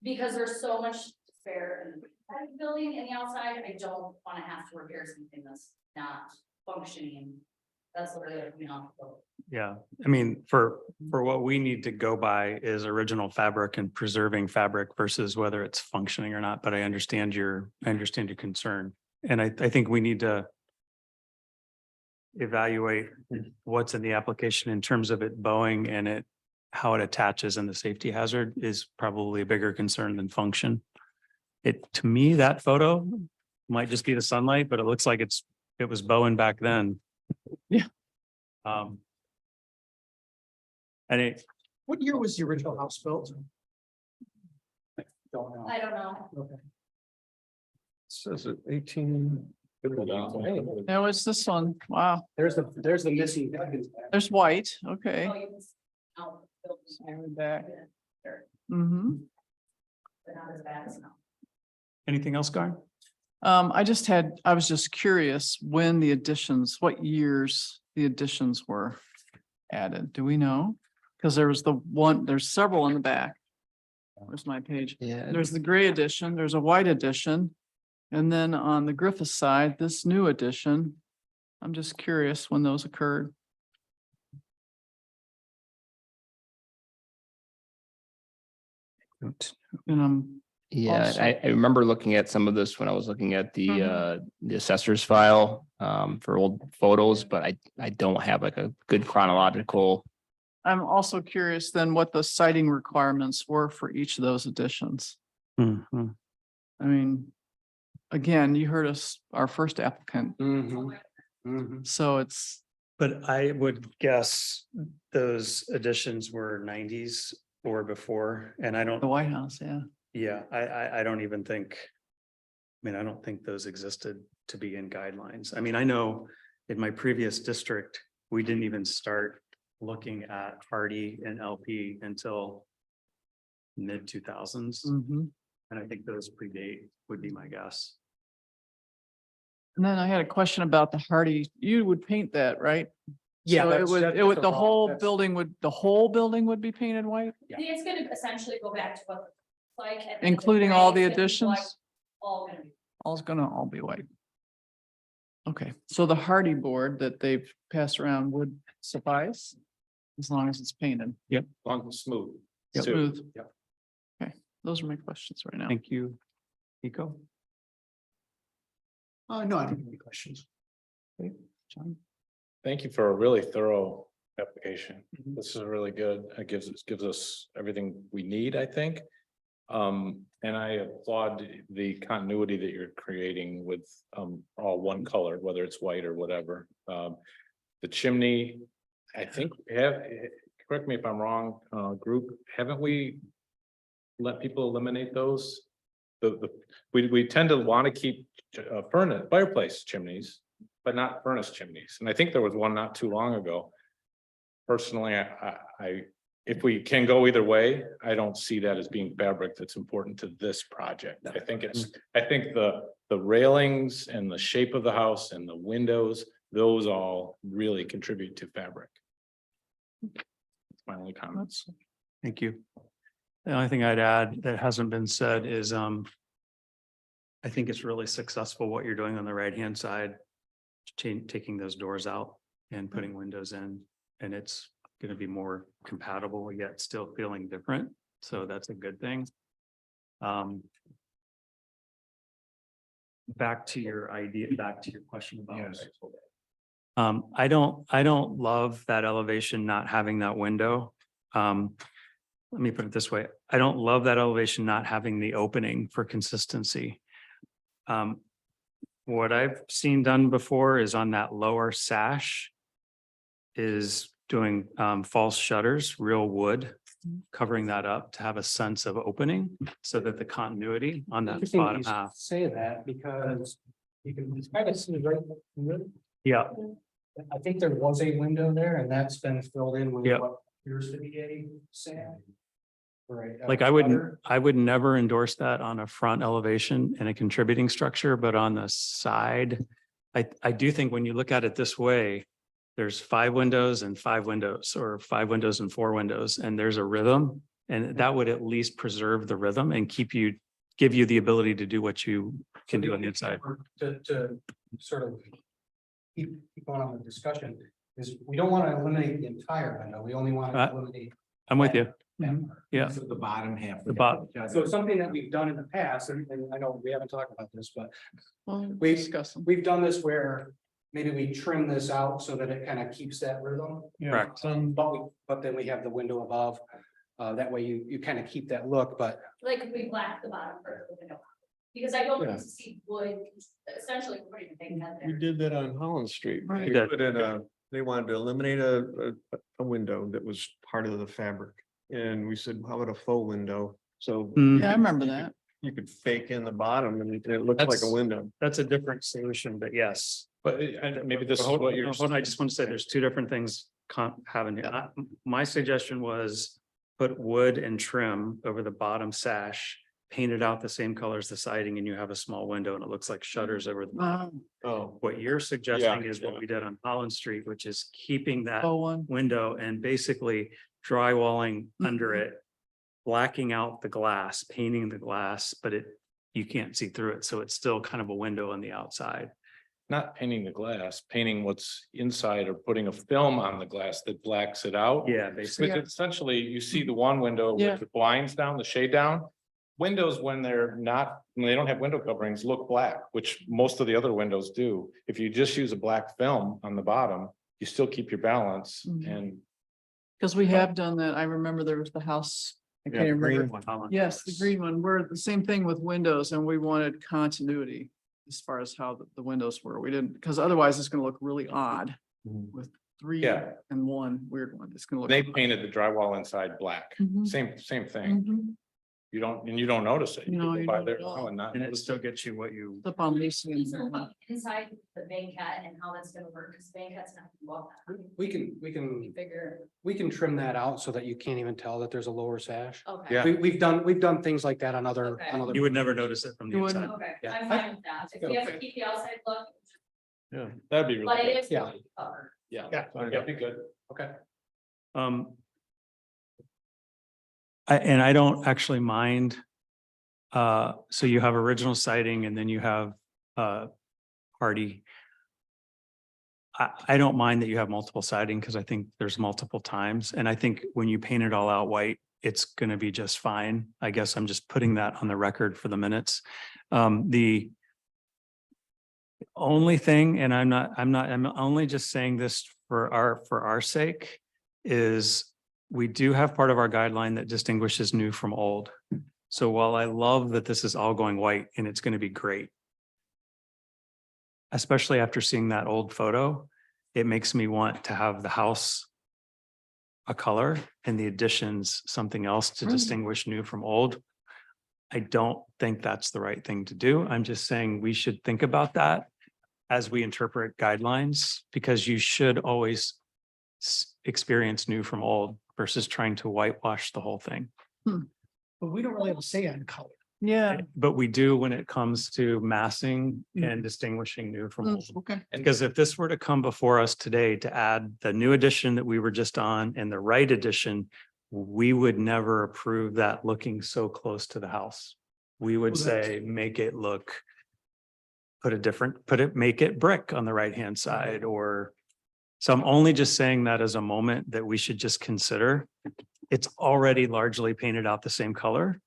Because there's so much spare in the inside of the building and the outside, I don't wanna have to repair something that's not functioning. That's literally like, Yeah, I mean, for what we need to go by is original fabric and preserving fabric versus whether it's functioning or not, but I understand your concern. And I think we need to evaluate what's in the application in terms of it bowing and how it attaches, and the safety hazard is probably a bigger concern than function. To me, that photo might just be the sunlight, but it looks like it was bowing back then. Yeah. And What year was the original house built? Don't know. I don't know. Okay. Says it 18. No, it's this one. Wow, There's the missing. there's white. Okay. Oh, you can see how the building's Stand back. there, Mm-hmm. but not as bad as now. anything else, Garn? I was just curious when what years the additions were added. Do we know? Because there's several in the back. Where's my page? yeah. There's the gray addition, there's a white addition. And then on the Griffith side, this new addition. I'm just curious when those occurred. And Yeah, Also- I remember looking at some of this when I was looking at the assessor's file for old photos, but I don't have like a good chronological. I'm also curious then what the citing requirements were for each of those additions. Mhm. I mean, again, you heard us, our first applicant, so it's, But I would guess those additions were nineties or before, and I the don't, White House, yeah. yeah, I don't even think. I mean, I don't think those existed to be in guidelines. I mean, I know in my previous district, we didn't even start looking at Hardy and LP until mid 2000s, Mhm. and I think those predate would be my guess. And then I had a question about the Hardy, you would paint that, right? Yeah, So that's- it would, that's the a raw- whole that's- building would be painted white, I think it's gonna essentially go back to what it's like. and then the including all the gray is gonna be black, additions? All gonna be. All's gonna all be white. Okay, so the Hardy board that they've passed around would suffice? As long as it's painted, Long and smooth. smooth. Yep. Okay, those are my questions right now. Thank you. Nico? No, I don't have any questions. John? Thank you for a really thorough application. This is really good. It gives us everything we need, I think. And I applaud the continuity that you're creating with all one color, whether it's white or whatever. The chimney, I think correct me if I'm wrong, group, haven't we let people eliminate those? We tend to want to keep fireplace chimneys, but not furnace chimneys. And I think there was one not too long ago. Personally, if we can go either way, I don't see that as being fabric that's important to this project. I think the railings and the shape of the house and the windows, those all really contribute to fabric. That's my only comments. Thank you. The only thing I'd add that hasn't been said is, I think it's really successful what you're doing on the right-hand side. Taking those doors out and putting windows in, and it's going to be more compatible, yet still feeling different. So that's a good thing. Back to your question about. Yes. I don't love that elevation not having that window. Let me put it this way. I don't love that elevation not having the opening for consistency. What I've seen done before is on that lower sash is doing false shutters, real wood, covering that up to have a sense of opening so that the continuity on that Interesting that bottom you half. say that because you can kind of see right. Yeah, I think there was a window there and that's been filled in with Yep. what appears to be a sand. Right. like I would never endorse that on a front elevation in a contributing structure, but on the side, I do think when you look at it this way, there's 5 windows and 5 windows, or 5 windows and 4 windows, and there's a rhythm. And that would at least preserve the rhythm and give you the ability to do what you can do on the inside. To sort of keep going on the discussion is we don't want to eliminate the entire window. We only want to eliminate. I'm with you. that part. Yeah. So the bottom half. The bottom. So something that we've done in the past, and I know we haven't talked about this, but Well, We- discuss them. we've done this where maybe we trim this out so that it kind of keeps that rhythm. Correct. But then we have the window above. That way you kind of keep that look, but Like if we black the bottom for the window. Because I don't Yeah. want to see wood, essentially putting the thing out We there. did that on Holland Street. Right. They put in they wanted to eliminate a window that was part of the fabric. And we said, how about a faux window? So Mm, Yeah, I remember that. you could fake in the bottom and it looks like a That's- window. That's a different solution, but yes. But maybe this is Hold what on, you're. hold on, I just want to say there's 2 different things having. My suggestion was put wood and trim over the bottom sash, paint it out the same color as the siding, and you have a small window and it looks like shutters over the. Oh, What you're suggesting is yeah. what we did on Holland Street, which is keeping that Oh, one. window and basically drywalling under Mhm. it, blacking out the glass, painting the glass, but you can't see through it. So it's still kind of a window on the outside. Not painting the glass, painting what's inside or putting a film on the glass that blacks it out. Yeah, Because basically. essentially you see the one window Yeah. with the blinds down, the shade down. Windows, when they don't have window coverings, look black, which most of the other windows do. If you just use a black film on the bottom, you still keep your balance Mhm. and Because we have done that. I remember there was the house. I Yeah, can't the green remember. one, Holland. Yes, the green one. We're the same thing with windows and we wanted continuity as far as how the windows were. We didn't, because otherwise it's gonna look really odd with 3 Yeah. and 1 weird one. It's gonna look. they painted the drywall inside black. Mhm. Same thing. Mhm. You don't notice it. You No, can you go by don't there at all. now and not And it notice still it. gets you what you. Up on Lacey and. So inside the banquette and how that's gonna work, because banket's not gonna go up that. we can You figure, we can trim that out so that you can't even tell that there's a lower sash. okay. Yeah. We've done things like that on other, Okay. on other. You would never notice it from the You wouldn't. inside. Okay, Yeah. I'm fine with that. If we have to keep the outside look, yeah. That'd be but really it good. is. Yeah. covered. Yeah. Yeah. That'd be good. Okay. And I don't actually mind. So you have original siding and then you have hardy. I don't mind that you have multiple siding because I think there's multiple times. And I think when you paint it all out white, it's going to be just fine. I guess I'm just putting that on the record for the minutes. The only thing, and I'm only just saying this for our sake, is we do have part of our guideline that distinguishes new from old. So while I love that this is all going white and it's going to be great, especially after seeing that old photo, it makes me want to have the house a color and the additions something else to distinguish new from old. I don't think that's the right thing to do. I'm just saying we should think about that as we interpret guidelines, because you should always experience new from old versus trying to whitewash the whole thing. But we don't really have a say on color. Yeah. But we do when it comes to massing and distinguishing new from old. Okay. Because if this were to come before us today to add the new edition that we were just on and the right edition, we would never approve that looking so close to the house. We would Well, that's- say, make it look, make it brick on the right-hand side, or, so I'm only just saying that as a moment that we should just consider. It's already largely painted out the same color.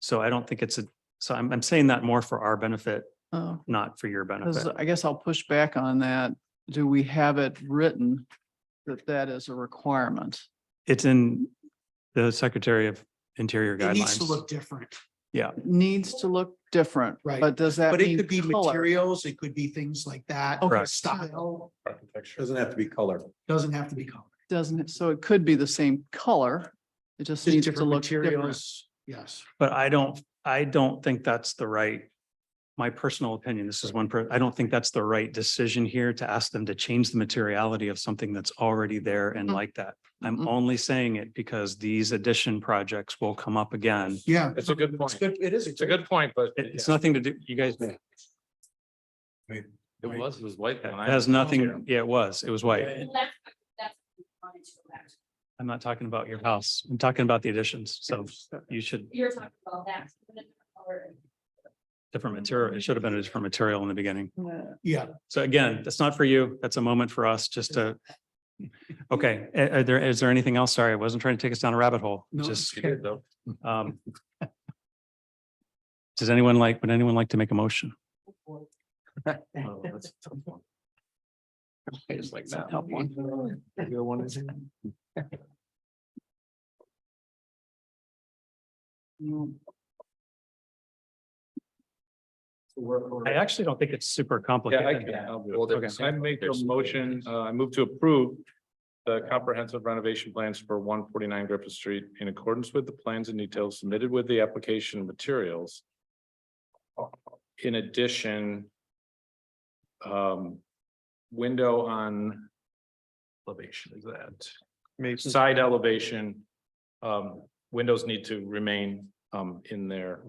So I don't think so I'm saying that more for our benefit, Oh, not for your 'cause benefit. I guess I'll push back on that. Do we have it written that that is a requirement? It's in the Secretary of Interior It needs to guidelines. look different, It needs to look different. Right. But does that but it mean could be color? materials, it could be things like that. Okay. Style, Architecture. Doesn't have to be color. doesn't have to be color. Doesn't it? So it could be the same color. It just Just needs to different look different. materials, yes. But I don't think that's the right, my personal opinion, this is I don't think that's the right decision here to ask them to change the materiality of something that's already there and Mhm. like that. I'm Mhm. only saying it because these addition projects will come up again. Yeah. It's a good It's point. good, it is. It's a good point, but It's nothing to do, you guys, it it was white. when I has was nothing, here. yeah, it was white. Well, that's what we wanted to go back to. I'm not talking about your house. I'm talking about the additions. So you should, You're talking about that. Or- different material. It should have been a different material in the beginning. Yeah, So again, that's not for you. That's a moment for us just to. Okay, is there anything else? Sorry, I wasn't trying to take us down a rabbit hole. No, Just, You did, though. would anyone like to make a motion? Oh, that's a tough one. It's like that. Help one. Your one is in. I actually don't think it's super Yeah, I complicated. can. I'll do it. Well, Okay, I make a motion, I move to approve the comprehensive renovation plans for 149 Griffith Street in accordance with the plans and details submitted with the application materials. In addition, window on elevation is that side elevation, windows need to remain in their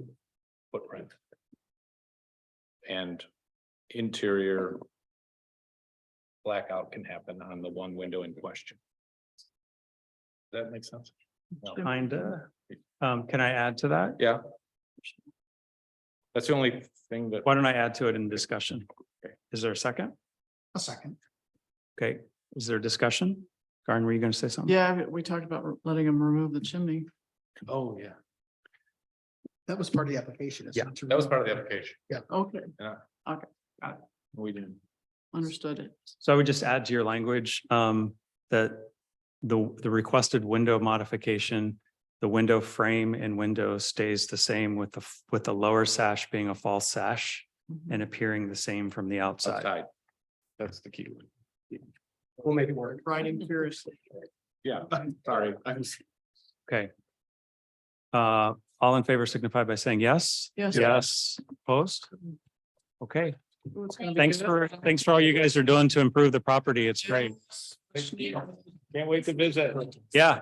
footprint. And interior blackout can happen on the one window in question. Does that make sense? No. Kinda. Can I add to that? Yeah. That's the only thing that, Why don't I add to it in discussion? Is there a second? a second. Okay, is there discussion? Garden, were you going to say something? Yeah, we talked about letting them remove the chimney. oh, yeah, That was part of the application. isn't yeah, it? that was part of the application. Okay, We didn't. understood it. So I would just add to your language, that the requested window modification, the window frame and window stays the same with the lower sash being a false sash and appearing the same from the outside. Outside. That's the key. We'll make it work. Writing furiously. Yeah, sorry. Okay. All in favor signify by saying yes. Yes. Yes, opposed? Okay, Ooh, it's gonna be thanks good. thanks for all you guys are doing to improve the property. It's great. Can't wait to visit. Yeah,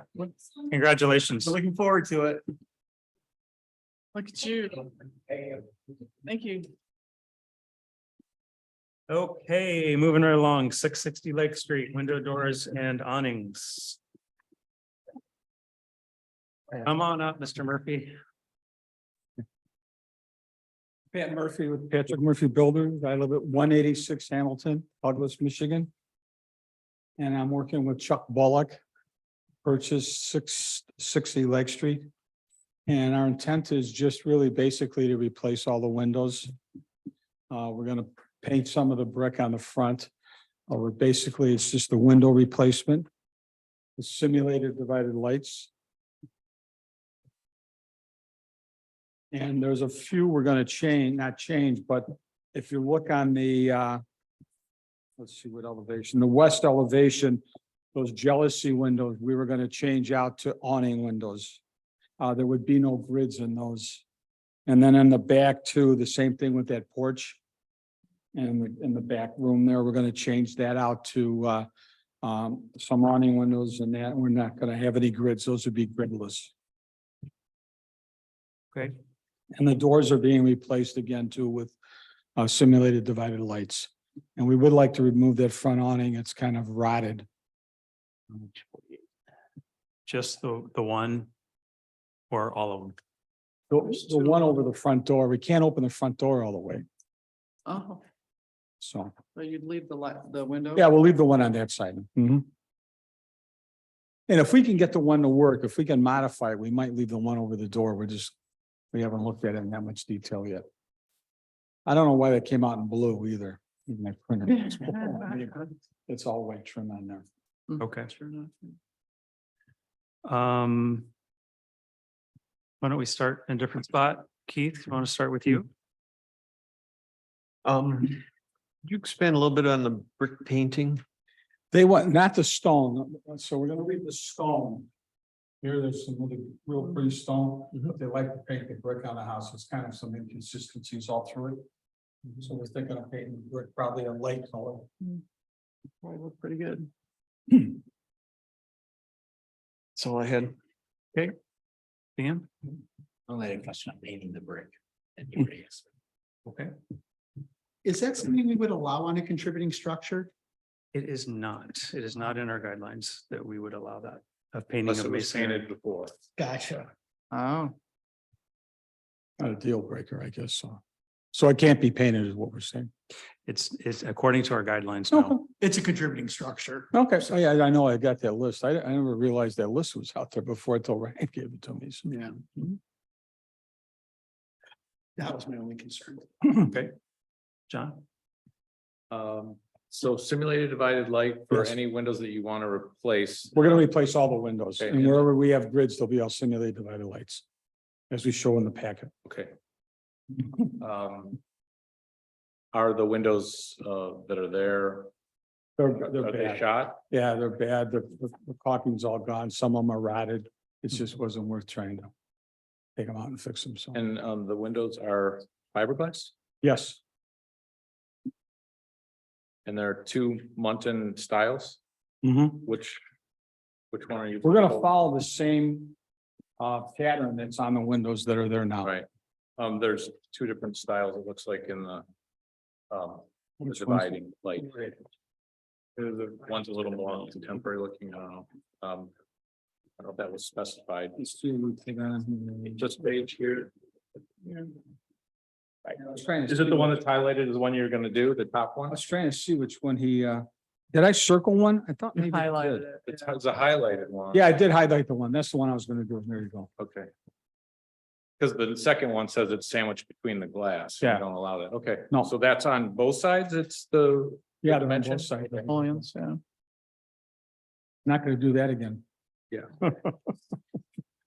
congratulations. Looking forward to it. Look at you. Thank you. Okay, moving right along, 660 Lake Street, window doors and awnings. Come on up, Mr. Murphy. Pat Murphy with Patrick Murphy Builders. I live at 186 Hamilton, Douglas, Michigan. And I'm working with Chuck Bullock. Purchased 660 Lake Street. And our intent is just really basically to replace all the windows. We're gonna paint some of the brick on the front. Or basically, it's just a window replacement. the simulated divided lights. And there's a few we're gonna change, not change, but if you look on the, let's see what elevation, the west elevation, those jealousy windows, we were gonna change out to awning windows. There would be no grids in those. And then in the back too, the same thing with that porch. And in the back room there, we're gonna change that out to some awning windows and that, we're not gonna have any grids, those would be gridless. Okay. And the doors are being replaced again too with simulated divided lights. And we would like to remove that front awning, it's kind of rotted. Just the one or all of them? The one over the front door, we can't open the front door all the way, Oh, so, so you'd leave the window? yeah, we'll leave the one on that side. Mhm. And if we can get the one to work, if we can modify it, we might leave the one over the door, we haven't looked at it in that much detail yet. I don't know why that came out in blue either. in my printer. It's all white trim on there. Okay. Sure enough. Why don't we start in a different spot? Keith, you want to start with you? Could you expand a little bit on the brick painting? They want, not the stone, so we're gonna leave the stone. Here, there's some really real pretty stone, but they like to paint the brick on the house, it's kind of some inconsistencies all through it. So we're thinking of painting the brick probably a light color. Probably look pretty good. That's all I had. Dan? Only had a question on painting the brick. And you raised. Okay. Is that something we would allow on a contributing structure? It is not. It is not in our guidelines that we would allow that of painting Unless of it was masonry. painted before. Gotcha. Oh, Not a deal breaker, I guess, so. So it can't be painted is what we're saying. It's according to our guidelines, no. It's a contributing structure. Okay, so yeah, I know I got that list. I never realized that list was out there before until Ryan gave it to me. So. Yeah. That was my only concern. Okay. John? So simulated divided light for Yes. any windows that you want to replace. We're gonna replace all the windows Okay, and and- wherever we have grids, there'll be all simulated divided lights. As we show in the packet. Okay. Are the windows that are there, They're are they bad. shot? Yeah, they're bad. The caulking's all gone. Some of them are rotted. It just wasn't worth trying to take them out and fix them. So, And the windows are fiberglass? yes, And there are two Muntin styles, mhm. which one are you? We're gonna follow the same pattern that's on the windows that are there now. Right. There's two different styles, it looks like in the the Which one's- dividing light. One's a little more contemporary looking, I don't know. I don't know if that was specified. Let's see what we take on here. Just page here. I was trying to Is it see the one which- that's highlighted as the one you're gonna do, the top I one? was trying to see which one he, did I circle one? I thought maybe. I highlighted did. it. It's a highlighted one. Yeah, I did highlight the one. That's the one I was gonna do. There you go. Okay. Because the second one says it's sandwiched between the glass. You Yeah. don't allow that. Okay. No. So that's on both sides. It's the. Yeah, they're on dimension? both sides. mullions, yeah. Not gonna do that again.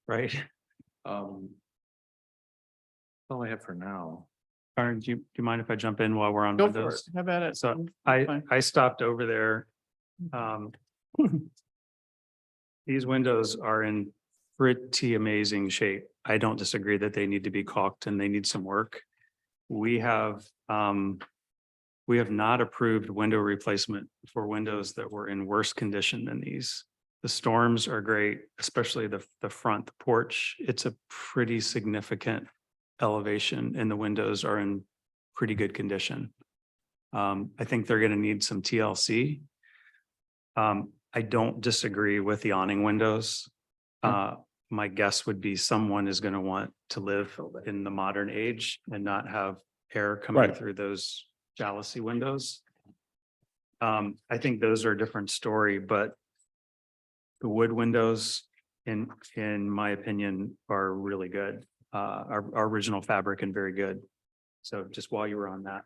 Right. That's all I have for now. Karen, do you mind if I jump in while we're on Go for windows? it. How about it? So Fine. I stopped over there. These windows are in pretty amazing shape. I don't disagree that they need to be caulked and they need some work. We have not approved window replacement for windows that were in worse condition than these. The storms are great, especially the front porch. It's a pretty significant elevation and the windows are in pretty good condition. I think they're gonna need some TLC. I don't disagree with the awning windows. My guess would be someone is gonna want to live in the modern age and not have air coming Right. through those jalousie windows. I think those are a different story, but the wood windows, in my opinion, are really good. Our original fabric and very good. So just while you were on that.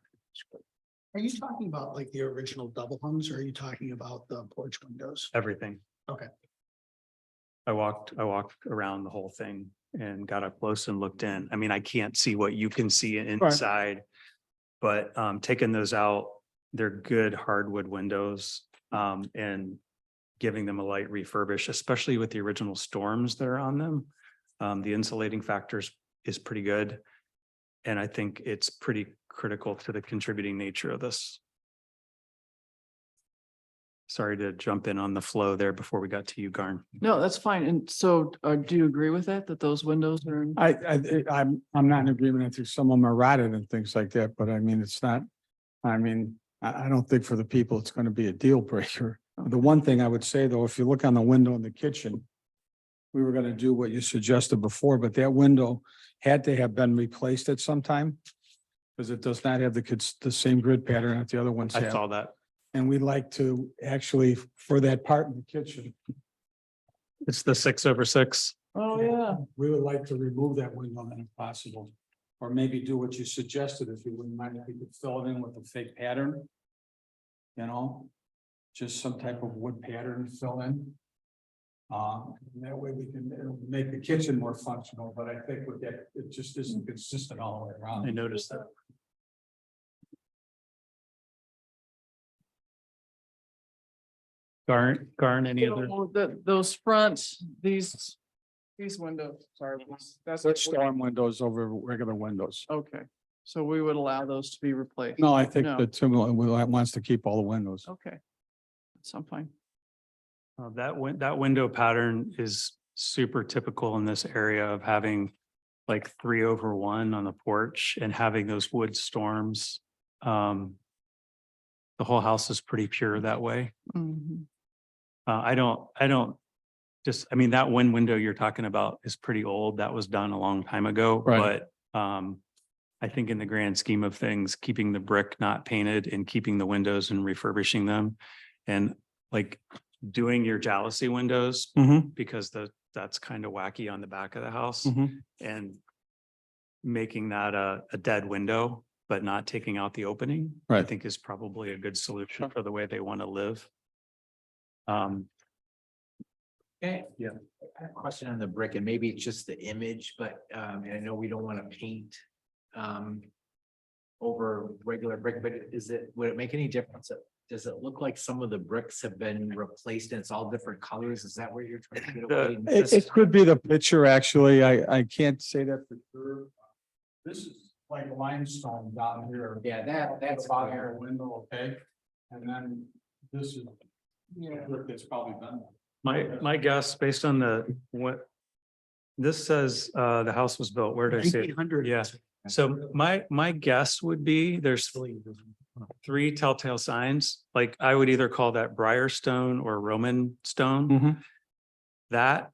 Are you talking about like the original double hungs or are you talking about the porch windows? Everything. Okay. I walked around the whole thing and got up close and looked in. I mean, I can't see what you can see inside. But taking those out, they're good hardwood windows and giving them a light refurbish, especially with the original storms that are on them. The insulating factors is pretty good. And I think it's pretty critical to the contributing nature of this. Sorry to jump in on the flow there before we got to you, Garn. No, that's fine. And so do you agree with that, that those windows are? I'm not in agreement. I think some of them are rotted and things like that, but I mean, it's not, I mean, I don't think for the people, it's going to be a deal breaker. The one thing I would say though, if you look on the window in the kitchen, we were going to do what you suggested before, but that window had to have been replaced at some time because it does not have the same grid pattern that the other ones I have. saw that. And we'd like to actually, for that part in the kitchen, It's the 6/6. Oh, yeah. we would like to remove that window then if possible. Or maybe do what you suggested, if you wouldn't mind, if you could fill it in with a fake pattern. You know, just some type of wood pattern to fill in. That way we can it'll make the kitchen more functional, but I think with that, it just isn't consistent all the way around. I noticed that. Garn, any other? Those fronts, these windows, sorry. That's Switch storm windows over regular windows. Okay, so we would allow those to be replaced. No, I think No. the Tim wants to keep all the windows. Okay. So I'm fine. That window pattern is super typical in this area of having like 3/1 on the porch and having those wood storms. The whole house is pretty pure that way. Mhm. I don't just, I mean, that one window you're talking about is pretty old. That was done a long time ago, Right. but I think in the grand scheme of things, keeping the brick not painted and keeping the windows and refurbishing them and like doing your jalousie windows because that's kind of wacky on the back of the house and making that a dead window, but not taking out the opening, I Right. think is probably a good solution for the way they want to live. Okay, yeah. I have a question on the brick and maybe it's just the image, but and I know we don't want to paint over regular brick, but would it make any difference? Does it look like some of the bricks have been replaced and it's all different colors? Is that where you're trying to get away? It could be the picture, actually. I can't say that for sure. This is like limestone down here. Yeah, that's about fair. here window, okay? And then this is. Yeah. It's probably done. My guess, based on what this says, the house was built, where did I say? it? 1900. Yeah. So my guess would be there's three telltale signs. Like I would either call that briar stone or Roman stone. That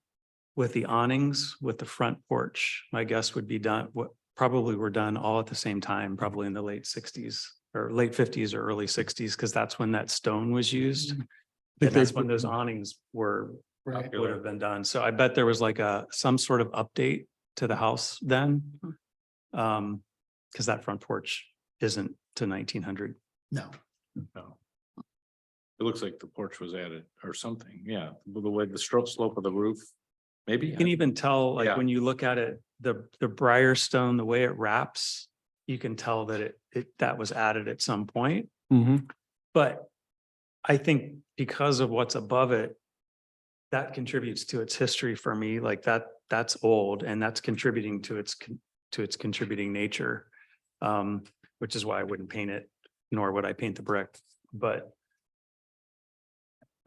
with the awnings with the front porch, my guess would be done, what probably were done all at the same time, probably in the late 60s or late 50s or early 60s, because that's when that stone was used. And that's when those awnings would have been done. So I bet there was like some sort of update to the house then. Because that front porch isn't to 1900. No. No. It looks like the porch was added or something. Yeah, the way the slope of the roof, maybe. You can even tell, like, Yeah. when you look at it, the briar stone, the way it wraps, you can tell that that was added at some point. But I think because of what's above it, that contributes to its history for me, like that's old and that's contributing to its contributing nature. Which is why I wouldn't paint it, nor would I paint the brick, but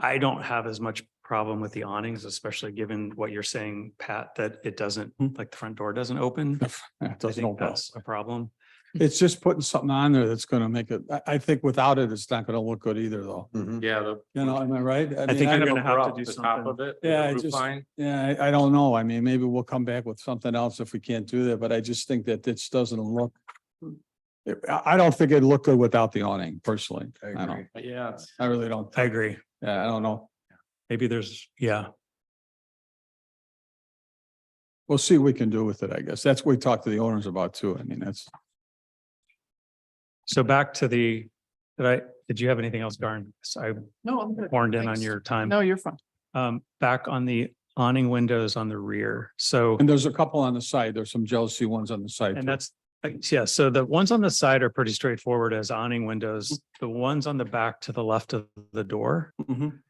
I don't have as much problem with the awnings, especially given what you're saying, Pat, that it doesn't, like the front door doesn't open. It I doesn't think open. that's a problem. It's just putting something on there that's gonna make it, I think without it, it's not gonna look good either, though. Yeah. You know, am I right? I mean, think you're Kind of gonna have to abrupt, do the top something. of it. Yeah, the I roof just- line. Yeah, I don't know. I mean, maybe we'll come back with something else if we can't do that, but I just think that this doesn't look. I don't think it'd look good without the awning personally. I don't, Yeah, it's- I really don't. I agree. Yeah, I don't know. Maybe yeah. We'll see what we can do with it, I guess. That's what we talked to the owners about too. I mean, that's. So back to did you have anything else, Garn? So I No, I'm good. horned in on Thanks. your time. No, you're fine. Back on the awning windows on the rear. So, And there's a couple on the side. There's some jealousy ones on the side. and too. that's, yeah, so the ones on the side are pretty straightforward as awning windows. The ones on the back to the left of the door, Mhm.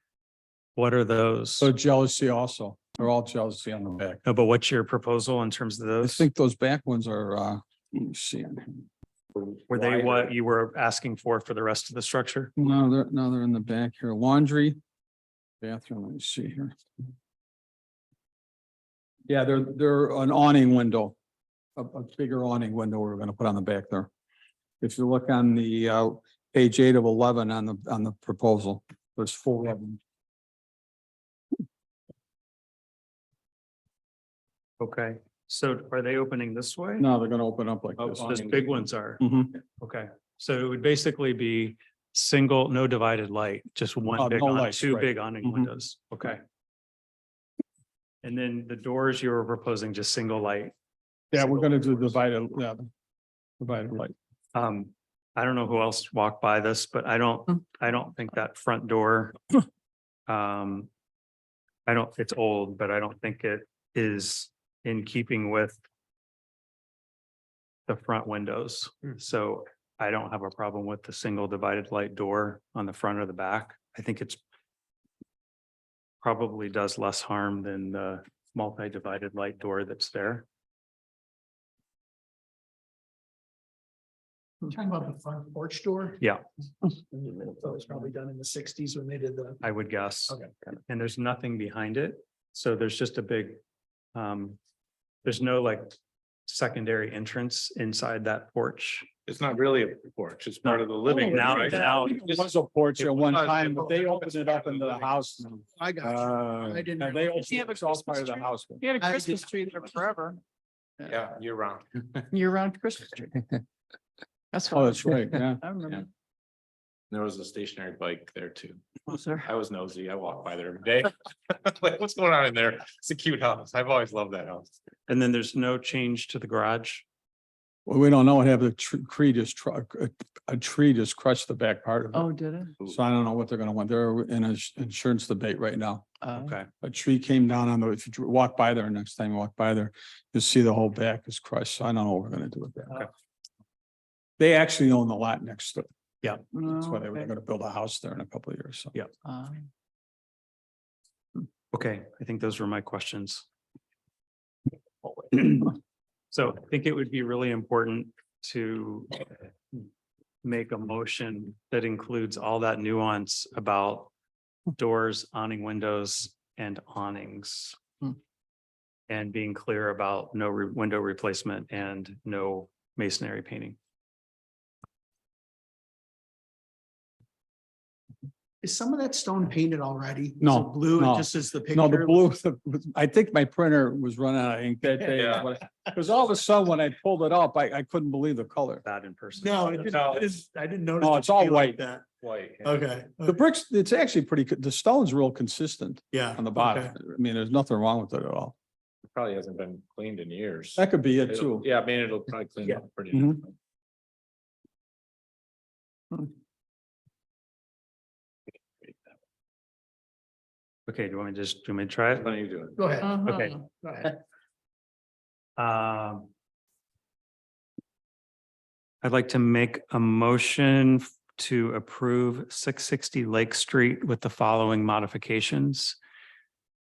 what are those? So jealousy also. They're all jealousy on the back. No, but what's your proposal in terms of I those? think those back ones are, let me see. Were they what you were asking for the rest of the structure? No, they're in the back here. Laundry. Bathroom, let me see here. Yeah, they're an awning window. A bigger awning window we're gonna put on the back there. If you look on the page 8 of 11 on the proposal, there's 4 of them. Okay, so are they opening this way? No, they're gonna open up like Oh, this. those big ones are. Mhm. Okay, so it would basically be single, no divided light, just one big, no on lights, two right. big awning Mhm. windows. Okay. And then the doors you were proposing just single light. Yeah, we're single gonna do doors. divided, yeah. Divided light. I don't know who else walked by this, but I don't think that front door. It's old, but I don't think it is in keeping with the front windows. So I don't have a problem with the single divided light door on the front or the back. I think it's probably does less harm than the multi-divided light door that's there. Talking about the front porch door? Yeah, That was probably done in the sixties when they did the. I would guess. Okay. And there's nothing behind it. So there's just a big, there's no like secondary entrance inside that porch. It's not really a porch. It's part of the living room, Now, right? now, It was a porch at one time, but they opened it up into the house now. I got you. I didn't. And they opened You have a it, it's all part Christmas of the tree? house. You had a I Christmas did- tree there forever. Yeah, year round. Year-round Christmas tree. That's. Oh, that's right, yeah. I remember. There was a stationary bike there too. Was there? I was nosy. I walk by there every day. Like, what's going on in there? It's a cute house. I've always loved that house. and then there's no change to the garage. Well, we don't know what happened. A tree just crushed the back part of it. Oh, did it? So I don't know what they're gonna want. They're in an insurance debate right now. Okay, A tree came down on the, if you walk by there, next time you walk by there, you'll see the whole back is crushed. So I don't know what we're gonna do with that. Okay. They actually own the lot next to it. Yeah. That's why they were Okay. gonna build a house there in a couple of years. So. Yeah. Okay, I think those were my questions. So I think it would be really important to make a motion that includes all that nuance about doors, awning windows, and awnings. Hmm. And being clear about no window replacement and no masonry painting. Is some of that stone painted already? Is No, it blue, no. it just is the picture. No, the blue, I think my printer was running out of ink that day. Yeah. Because all of a sudden, when I pulled it up, I couldn't believe the color. That in person. No, I didn't notice. No, it it's all be like white. That. White. Okay. The bricks, it's actually pretty, the stone's real consistent Yeah. on the bottom. okay. I mean, there's nothing wrong with it at all. Probably hasn't been cleaned in years. That could be it It'll- too. Yeah, I mean, it'll probably clean Yeah. up pretty. Mhm. Okay, do you want me to just, do you want me to try it? What are you doing? Go ahead. Okay. Go ahead. I'd like to make a motion to approve 660 Lake Street with the following modifications.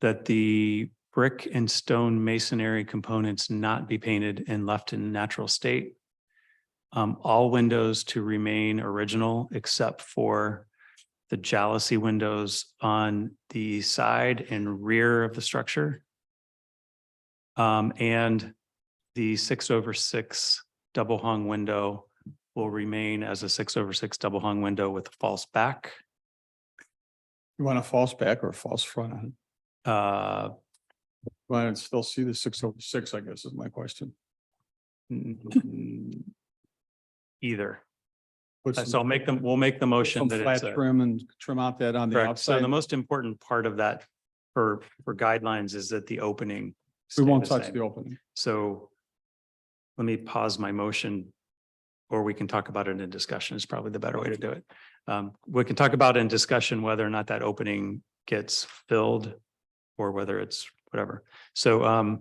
That the brick and stone masonry components not be painted and left in natural state. All windows to remain original except for the jalousie windows on the side and rear of the structure. And the 6/6 double hung window will remain as a 6/6 double hung window with a false back. You want a false back or a false front on it? Well, I still see the 6/6, I guess is my question. Either. Put So some- I'll make them, we'll make the motion some that flat it's trim and trim out that on the correct. So outside. the most important part of that for guidelines is that the opening. We stay won't the touch same. the opening. So let me pause my motion. Or we can talk about it in discussion is probably the better way to do it. We can talk about in discussion whether or not that opening gets filled. Or whether it's whatever. So,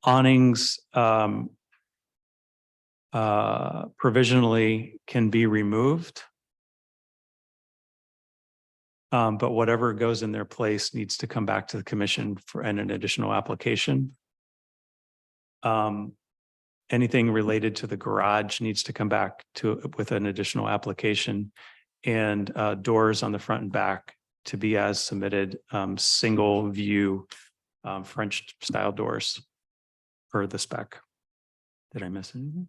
awnings, provisionally can be removed. But whatever goes in their place needs to come back to the commission for an additional application. Anything related to the garage needs to come back with an additional application, and doors on the front and back to be as submitted, single view, French style doors per the spec. Did I miss anything?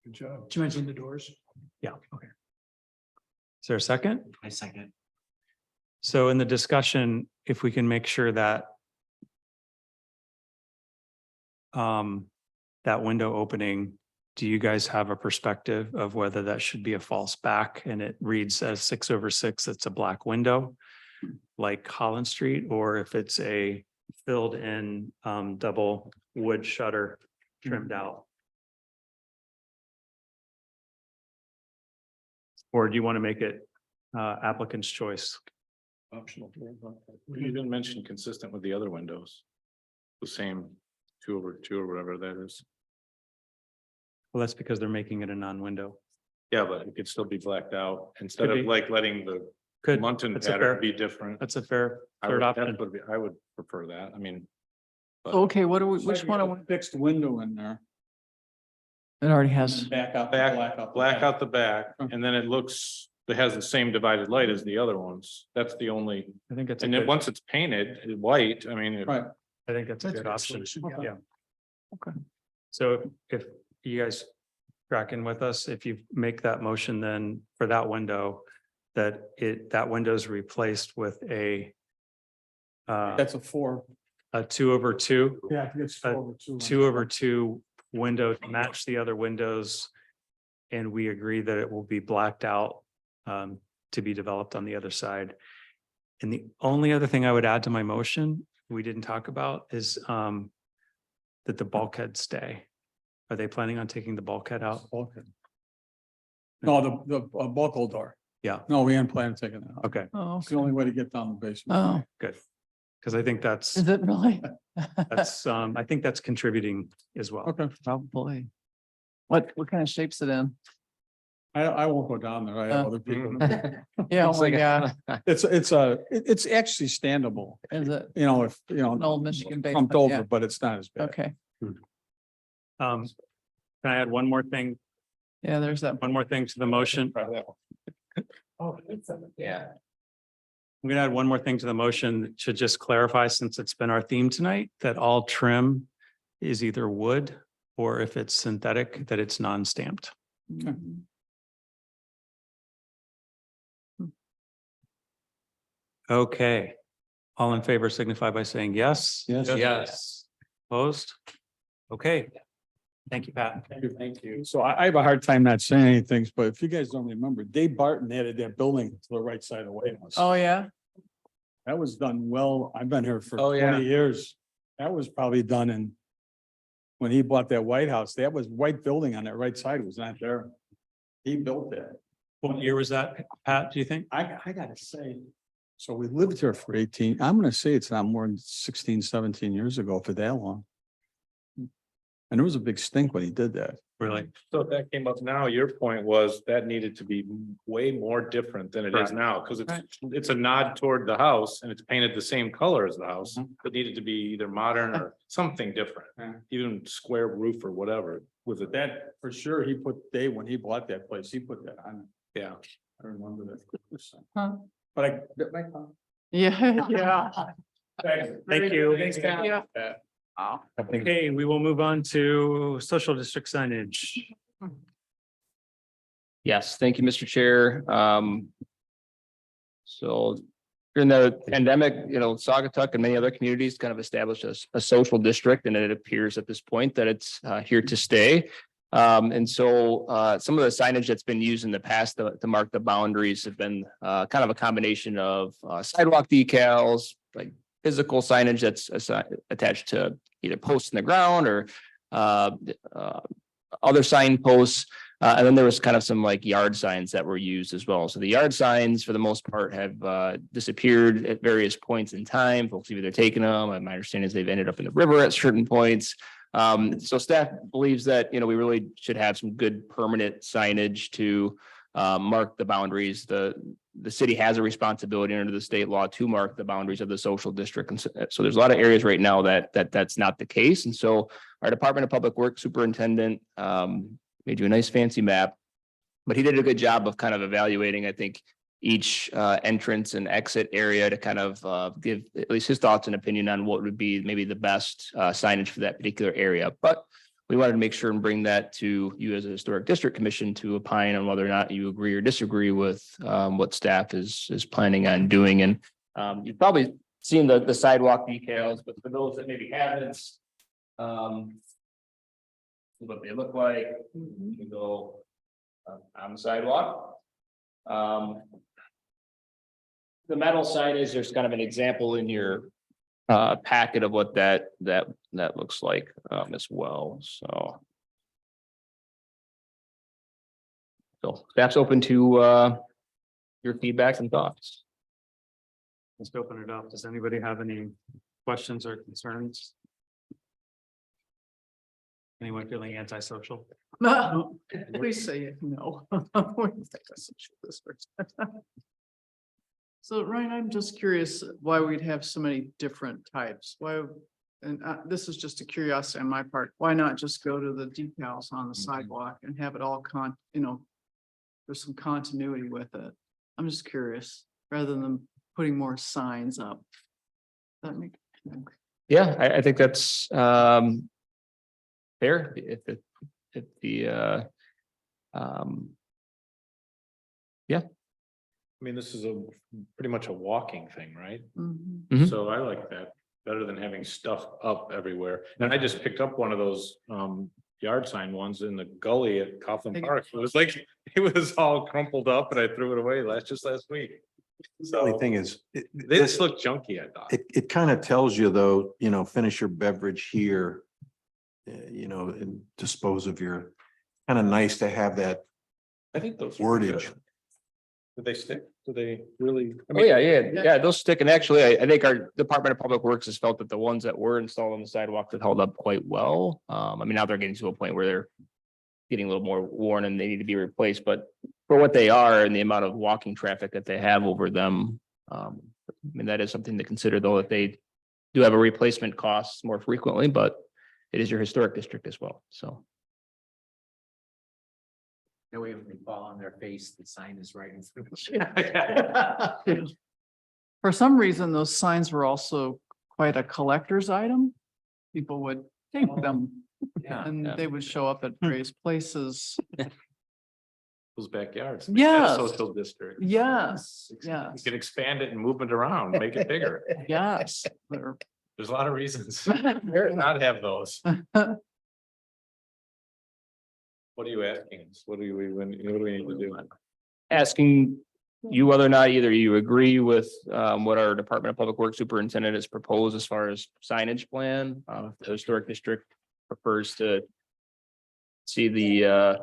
Good job. Did you mention the doors? Yeah, okay. Is there a second? I second. So in the discussion, if we can make sure that that window opening, do you guys have a perspective of whether that should be a false back and it reads as 6/6, it's a black window like Holland Street, or if it's a filled in double wood shutter trimmed out? Or do you want to make it applicant's choice? Optional. You didn't mention consistent with the other windows. The same 2/2 or whatever that is. Well, that's because they're making it a non-window. Yeah, but it could still be blacked out instead Could of be. like letting the Good. Muntin That's a pattern fair- be different. That's a fair I third would- option. that would be- I would prefer that. I mean, Okay, what do we, It's which like one? you are have we- a Fixed window in there. It already and has. then Back out. black out the back, Okay. and then it looks, it has the same divided light as the other ones. That's the only, I think that's a and then good, once it's painted white, I mean. Right. I think that's a That's a good good option. solution, Yeah. yeah. Okay. So if you guys tracking with us, if you make that motion, then for that window, that window is replaced with a That's a 4. 2/2, Yeah, I think it's 4/2. 2/2 window to match the other windows. And we agree that it will be blacked out to be developed on the other side. And the only other thing I would add to my motion, we didn't talk about, is that the bulkhead stay. Are they planning on taking the bulkhead out? Bulkhead. No, the buckle door. Yeah. No, we ain't planning on taking that out. Okay, Oh, It's the only way to get down the basement. oh, good. Because I think that's, is it really? I think that's contributing as well. Okay, Probably. What kind of shapes it in? I won't go down there. I have other people. Yeah, oh It's my like a- God, It's actually standable, is it you know, if, you an know, old Michigan pumped basement? Yeah, over, but it's not as bad. okay, Can I add one more thing yeah, there's that. to the motion? Yeah. I'm gonna add one more thing to the motion to just clarify, since it's been our theme tonight, that all trim is either wood, or if it's synthetic, that it's non-stamped. Mhm. Okay. All in favor signify by saying yes. Yes. Yes. Opposed? Okay. Thank you, Pat. Thank you. So I have a hard time not saying anything, but if you guys don't remember, Dave Barton added that building to the right side of the White House. Oh, yeah, That was done well. I've been here for Oh, yeah. 20 years. That was probably done when he bought that White House, that was white building on that right side. It was not there. He built that. What year was that, Pat, do you think? I gotta say, so we lived here for 18, I'm gonna say it's not more than 16, 17 years ago for that long. And there was a big stink when he did that. Really? So if that came up now, your point was that needed to be way more different than it is Correct. now, because Right. it's a nod toward the house and it's painted the same color as the house. Mhm. It needed to be either modern or something different, Yeah. even square roof or whatever with it. That, for sure, he put, Dave, when he bought that place, he put that on. Yeah. I remember that. Huh. But I bit my tongue. yeah, yeah. Thank you. Thanks, Pat. Yeah. Wow. Okay, we will move on to social district signage. Yes, thank you, Mr. Chair. So during the pandemic, Saugatuck and many other communities kind of established a social district, and it appears at this point that it's here to stay. And so some of the signage that's been used in the past to mark the boundaries have been kind of a combination of sidewalk decals, like physical signage that's attached to either posts in the ground or other signposts. And then there was kind of some like yard signs that were used as well. So the yard signs, for the most part, have disappeared at various points in time. Folks either taken them, and my understanding is they've ended up in the river at certain points. So staff believes that, we really should have some good permanent signage to mark the boundaries. The city has a responsibility under the state law to mark the boundaries of the social district. And so there's a lot of areas right now that's not the case. And so our Department of Public Works Superintendent made you a nice fancy map, but he did a good job of kind of evaluating, I think, each entrance and exit area to kind of give at least his thoughts and opinion on what would be maybe the best signage for that particular area. But we wanted to make sure and bring that to you as a historic district commission to opine on whether or not you agree or disagree with what staff is planning on doing. And you've probably seen the sidewalk details, but for those that maybe haven't, what they look like, you go on the sidewalk. The metal signage, there's kind of an example in your packet of what that looks like as well. So staff's open to your feedback and thoughts. Let's open it up. Does anybody have any questions or concerns? Anyone feeling antisocial? Please say it, no. So Ryan, I'm just curious why we'd have so many different types. Why, and this is just a curiosity on my part, why not just go to the decals on the sidewalk and have it all there's some continuity with it. I'm just curious, rather than putting more signs up. That make. Yeah, I think that's fair. If the yeah. I mean, this is pretty much a walking thing, right? Mhm. Mhm. So I like that better than having stuff up everywhere. And I just picked up one of those yard sign ones in the gully at Coughlin Park. It was like, it was all crumpled up and I threw it away just last week. The only So thing is, this looked junky, I thought. it kind of tells you though, finish your beverage here. And dispose of your, kind of nice to have that I think those. were good. wordage. Do they stick? Do they really? Oh, yeah, those stick. And actually, I think our Department of Public Works has felt that the ones that were installed on the sidewalk have held up quite well. I mean, now they're getting to a point where they're getting a little more worn and they need to be replaced, but for what they are and the amount of walking traffic that they have over them, I mean, that is something to consider, though, that they do have a replacement cost more frequently, but it is your historic district as well, so. No way when they fall on their face, the sign is right in front of them. For some reason, those signs were also quite a collector's item. People would take them and Yeah. they would show up at various places. Those backyards. Yes. Social district. Yes, You yes, can expand it and move it around, make it bigger. yes. They're- There's a lot of reasons to not have those. What are you asking us? What do we need to do? Asking you whether or not either you agree with what our Department of Public Works Superintendent has proposed as far as signage plan. If the historic district prefers to see the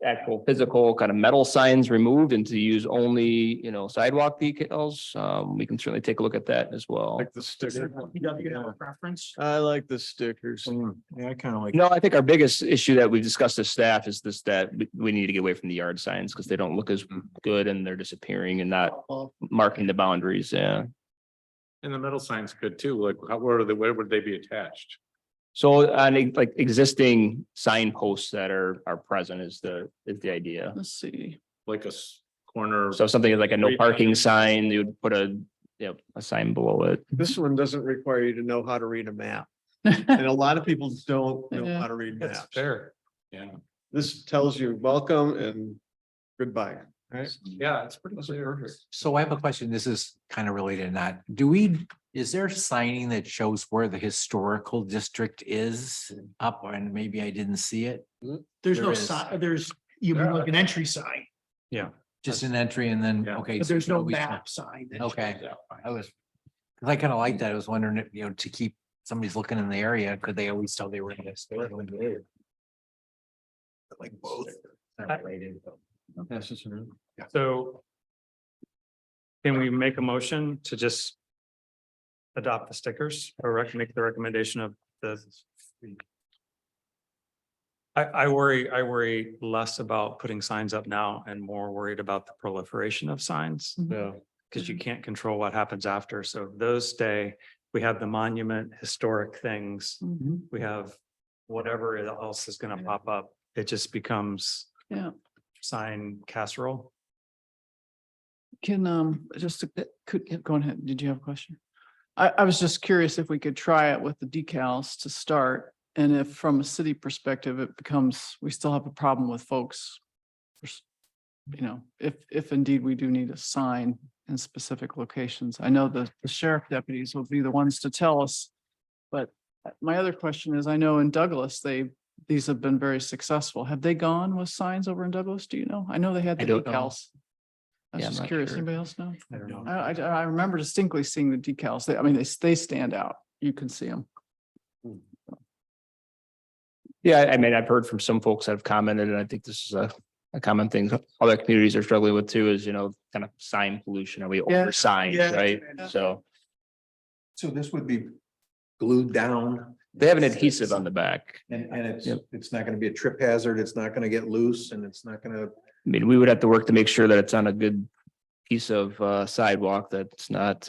actual physical kind of metal signs removed and to use only, sidewalk decals, we can certainly take a look at that as well. Like the sticker. You have a preference? I like the stickers. Yeah, I kind of like. No, I think our biggest issue that we've discussed as staff is that we need to get away from the yard signs because they don't look as good and they're disappearing and not marking the boundaries. Yeah. And the metal signs could too, like where would they be attached? So on like existing signposts that are present is the idea. Let's see. Like a corner. So something like a no parking sign, you would put a sign below it. This one doesn't require you to know how to read a map. And a lot of people don't know how to read That's maps. fair. Yeah, This tells you welcome and goodbye, right? yeah, it's pretty clear. So I have a question. This is kind of related to that. Is there signing that shows where the historical district is up and maybe I didn't see it? There's There no is. sign, you mean like an entry sign, Just an entry and then, Yeah. okay. but so there's no we- map sign. that Okay. shows that. Cause I kind of like that. I was wondering if, to keep somebody's looking in the area, could they always tell they were in this? Like both. Not related, but- So can we make a motion to just adopt the stickers or make the recommendation of the I worry less about putting signs up now and more worried about the proliferation of signs. Yeah. Because you can't control what happens after. So those stay. We have the monument, historic things. Mhm. We have whatever else is gonna pop up. It just becomes Yeah. sign casserole. Can, just, go ahead. Did you have a question? I was just curious if we could try it with the decals to start. And if from a city perspective, it becomes, we still have a problem with folks. You know, if indeed we do need a sign in specific locations. I know the sheriff deputies will be the ones to tell us. But my other question is, I know in Douglas, these have been very successful. Have they gone with signs over in Douglas? Do you know? I know they had I the don't know. decals. I was Yeah, I'm just not curious. sure. Anybody else know? I don't know. I remember distinctly seeing the decals. I mean, they stand out. You can see them. Yeah, I mean, I've heard from some folks that have commented, and I think this is a common thing other communities are struggling with too, is, kind of sign pollution. Are we Yeah, over signed, yeah. right? So So this would be glued down they have an adhesive on the back. and it's, Yep. it's not gonna be a trip hazard. It's not gonna get loose and it's not gonna. I mean, we would have to work to make sure that it's on a good piece of sidewalk that's not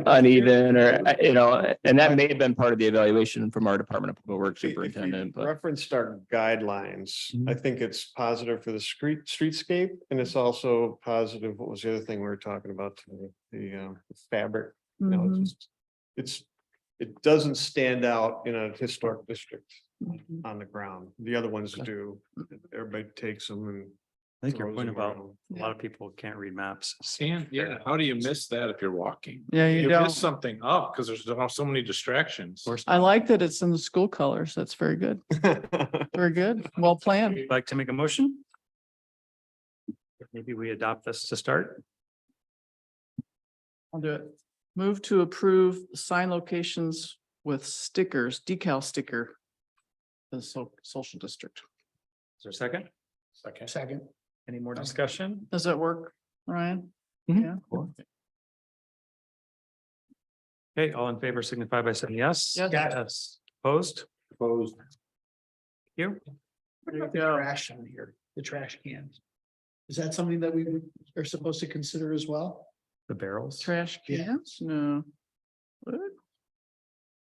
uneven or, and that may have been part of the evaluation from our Department of Public Works If you superintendent, but referenced our guidelines. I think it's positive for the streetscape and it's also positive. What was the other thing we were talking about? The fabric. You know, it doesn't stand out in a historic district on the ground. The other ones do. Everybody takes them and. I think your throws point them about around. a lot of people can't read maps. And yeah, how do you miss that if you're walking? Yeah, you You don't. miss something up because there's so many distractions. I like that it's in the school colors. That's very good. Very good. Well planned. You'd like to make a motion? Maybe we adopt this to start. I'll do it. Move to approve sign locations with stickers, decal sticker. The social district. Is there a second? Second. Any more discussion? Does that work, Ryan? Mhm. Yeah. Okay, all in favor signify by saying yes. Yes. Yes. Opposed? Opposed. You? What about the trash on here, the trash cans? Is that something that we are supposed to consider as well? The barrels? Trash Yeah. cans? No. What?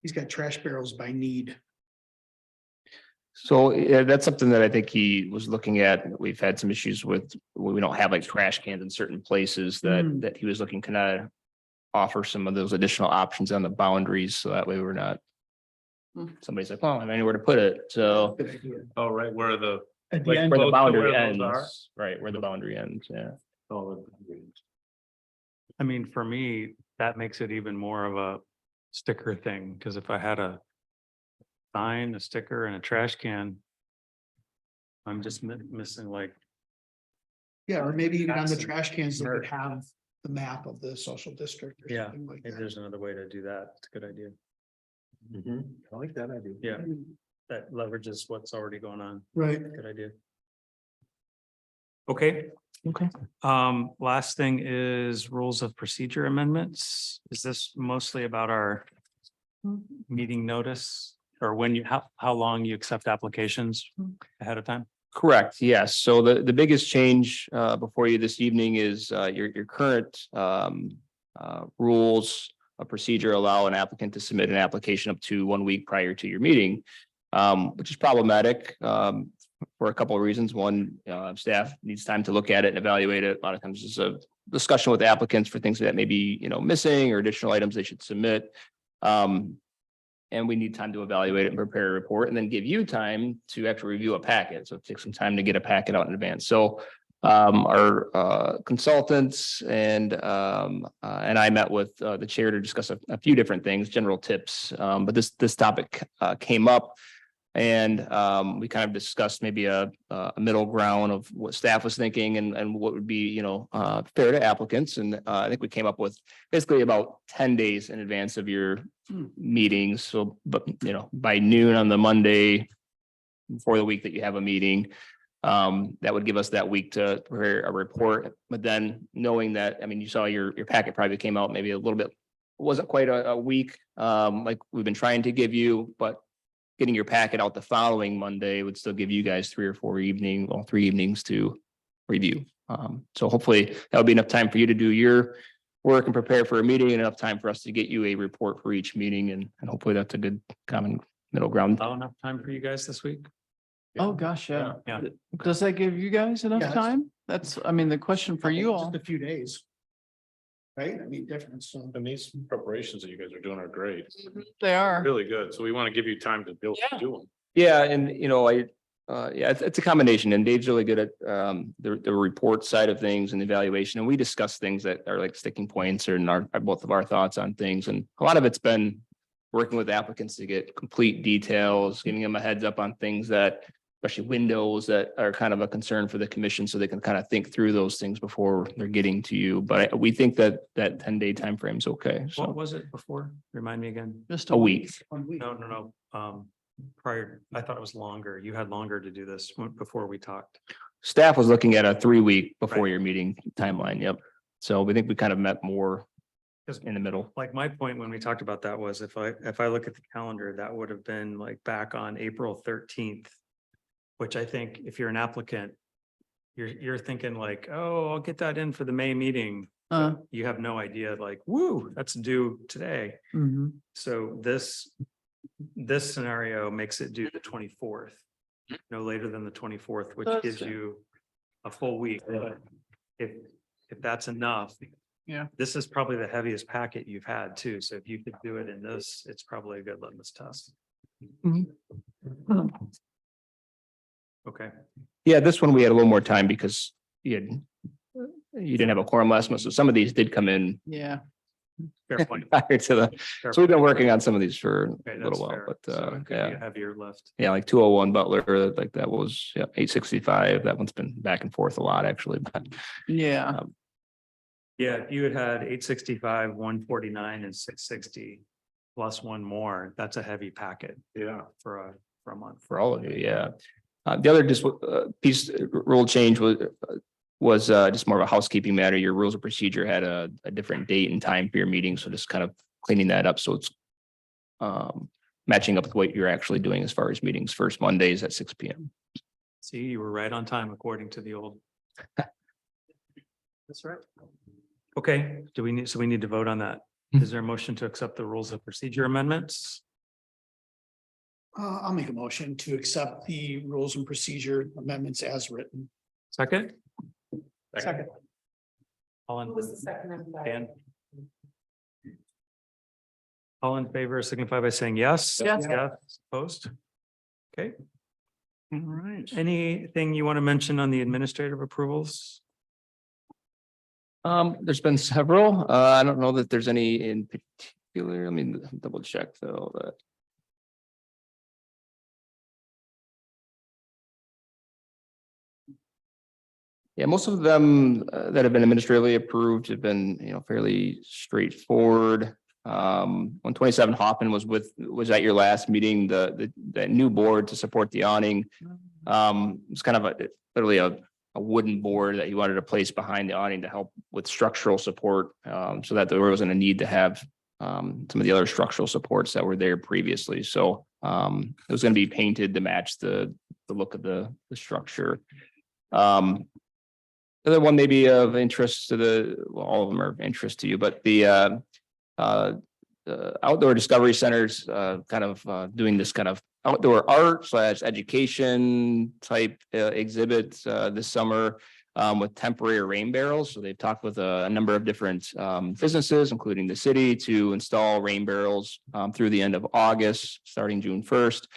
He's got trash barrels by need. so yeah, that's something that I think he was looking at. We've had some issues with, we don't have like trash cans in certain places Hmm. that he was looking kind of offer some of those additional options on the boundaries, so that way we're not. Hmm. Somebody's like, well, I have anywhere to put it, so. Good idea. Oh, right, where the. At the Like end, Where the Close to boundary where those are? ends, right, where the boundary ends, yeah. I mean, for me, that makes it even more of a sticker thing, because if I had a sign, a sticker and a trash can, I'm just missing like, yeah, or maybe even on the trash cans, they would have the map of the social district. or Yeah, something like maybe that. there's another way to do that. It's a good idea. I like that idea. Yeah, that leverages what's already going on. Right. Good idea. Okay. Okay. Last thing is rules of procedure amendments. Is this mostly about our meeting notice? Or when you, how long you accept applications ahead of time? Correct, yes. So the biggest change before you this evening is your current rules of procedure allow an applicant to submit an application up to 1 week prior to your meeting, which is problematic for a couple of reasons. One, staff needs time to look at it and evaluate it. A lot of times there's a discussion with applicants for things that may be, missing or additional items they should submit. And we need time to evaluate it and prepare a report and then give you time to actually review a packet. So it takes some time to get a packet out in advance. So our consultants and I met with the chair to discuss a few different things, general tips. But this topic came up. And we kind of discussed maybe a middle ground of what staff was thinking and what would be, fair to applicants. And I think we came up with basically about 10 days in advance of your meetings. So, but, by noon on the Monday, before the week that you have a meeting. That would give us that week to prepare a report, but then knowing that, I mean, you saw your packet probably came out maybe a little bit, wasn't quite a week, like we've been trying to give you, but getting your packet out the following Monday would still give you guys 3 evenings to review. So hopefully that would be enough time for you to do your work and prepare for a meeting, and enough time for us to get you a report for each meeting, and hopefully that's a good common middle ground. Allow enough time for you guys this week? Oh, gosh, yeah. Yeah. Does that give you guys enough Yes. time? That's, I mean, the question for you all. Just a few days. Right? I mean, difference. So. And these preparations that you guys are doing are great, They are. really good. So we want to give you time to be able to Yeah. do them. Yeah, and yeah, it's a combination, and Dave's really good at the report side of things and evaluation, and we discuss things that are like sticking points or in our both of our thoughts on things, and a lot of it's been working with applicants to get complete details, giving them a heads up on things that, especially windows that are kind of a concern for the commission, so they can kind of think through those things before they're getting to you. But we think that 10-day time frame is okay. What So was it before? Remind me again. Just a week. 1 week. No. Prior, I thought it was longer. You had longer to do this before we talked. Staff was looking at a 3-week before Right. your meeting timeline. Yep. So we think we kind of met more 'Cause in the middle. like my point when we talked about that was if I look at the calendar, that would have been like back on April 13th. Which I think if you're an applicant, you're thinking like, oh, I'll get that in for the May meeting. But you have no idea, like, woo, that's due today. Mhm. So this scenario makes it due the 24th. No later than the 24th, which That's gives it. you a full week. But if that's enough. Yeah. This is probably the heaviest packet you've had too. So if you could do it in this, it's probably a good litmus test. Okay. Yeah, this one we had a little more time because you didn't have a quorum last month, so some of these did come in Yeah. Fair point. prior to the, Fair so we've been point. working on some of these for a Okay, that's little while, fair. but So it could be yeah. a heavier lift. Yeah, like 201 Butler, like that was, 865. That one's been back and forth a lot, actually, but Yeah. Yeah, if you had 865, 149 and 660 plus one more, that's a heavy packet Yeah. for a month. for all of you, yeah. The other just piece, rule change was just more of a housekeeping matter. Your rules of procedure had a different date and time for your meeting, so just kind of cleaning that up, so it's matching up with what you're actually doing as far as meetings, first Mondays at 6 p.m. See, you were right on time according to the old. That's right. Okay, we need to vote on that. Is there a motion to accept the rules of procedure amendments? I'll make a motion to accept the rules and procedure amendments as written. Second? Second. All in. Who was the second? I'm sorry. Dan? All in favor signify by saying yes. Yes. Yes, opposed? Okay, All right. anything you want to mention on the administrative approvals? There's been several. I don't know that there's any in particular. Let me double check though. That yeah, most of them that have been administratively approved have been, fairly straightforward. 127 Hoffman was at your last meeting, the new board to support the awning. It's kind of literally a wooden board that you wanted to place behind the awning to help with structural support, so that there wasn't a need to have some of the other structural supports that were there previously. So it was going to be painted to match the look of the structure. The other one may be of interest to all of them are of interest to you, but the outdoor discovery centers kind of doing this kind of outdoor art / education type exhibit this summer with temporary rain barrels. So they've talked with a number of different businesses, including the city, to install rain barrels through the end of August, starting June 1st.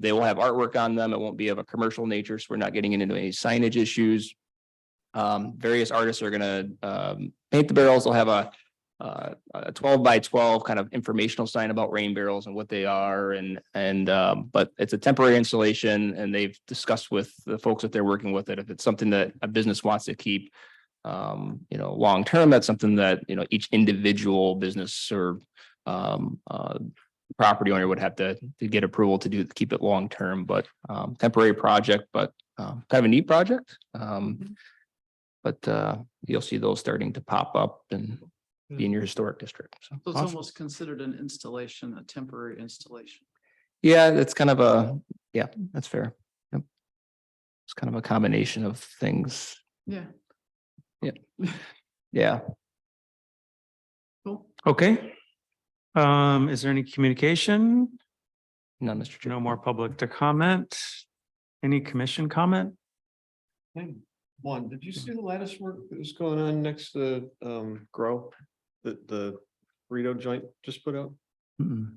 They will have artwork on them. It won't be of a commercial nature, so we're not getting into any signage issues. Various artists are going to paint the barrels. They'll have a 12 by 12 kind of informational sign about rain barrels and what they are, but it's a temporary installation, and they've discussed with the folks that they're working with that if it's something that a business wants to keep long term, that's something that each individual business or property owner would have to get approval to keep it long-term, but temporary project, but kind of a neat project. But you'll see those starting to pop up and be in your historic district. So So it's almost considered an installation, a temporary installation. yeah, that's kind of yeah, that's fair. Yep. It's kind of a combination of things. Yeah. Yeah. Cool. Okay. Is there any communication? No, Mr. Chair. No more public to comment? Any commission comment? One, did you see the lattice work that was going on next to Grow? The burrito joint just put out? Mm-mm.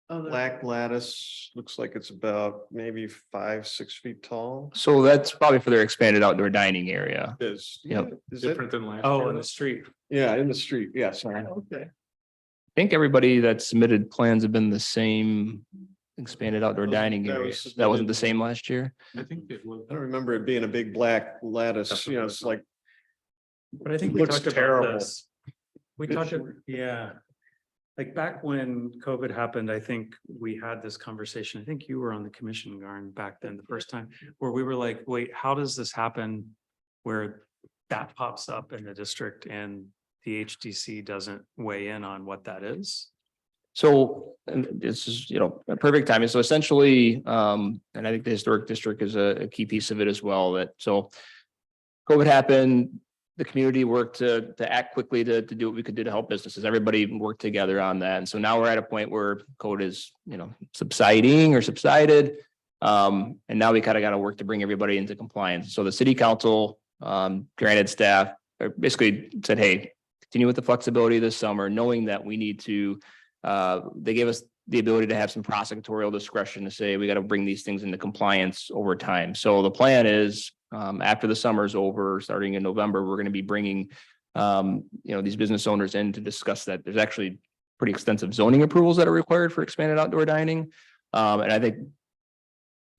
Oh, Black lattice, looks like it's about maybe 5-6 feet tall. So that's probably for their expanded outdoor dining area. Is. Yep. Is it? Different than last. Oh, year. in the street. Yeah, in the street, yeah, sorry. Okay. I think everybody that submitted plans have been the same expanded outdoor dining That was areas. That wasn't the submitted. same last year. I think it was. I don't remember it being a big black lattice, That's you know, what it's like, But I think we Looks talked about terrible. this. We talked, yeah. Like back when COVID happened, I think we had this conversation. I think you were on the commission, Garn, back then, the first time, where we were like, wait, how does this happen? Where that pops up in the district and the HDC doesn't weigh in on what that is? So, and this is, a perfect timing. So essentially, and I think the historic district is a key piece of it as well, that so COVID happened, the community worked to act quickly to do what we could do to help businesses. Everybody worked together on that. And so now we're at a point where code is, subsiding or subsided. And now we kind of got to work to bring everybody into compliance. So the city council, granted staff, basically said, hey, continue with the flexibility this summer, knowing that we need to, they gave us the ability to have some prosecutorial discretion to say, we got to bring these things into compliance over time. So the plan is, after the summer's over, starting in November, we're going to be bringing, these business owners in to discuss that. There's actually pretty extensive zoning approvals that are required for expanded outdoor dining. And I think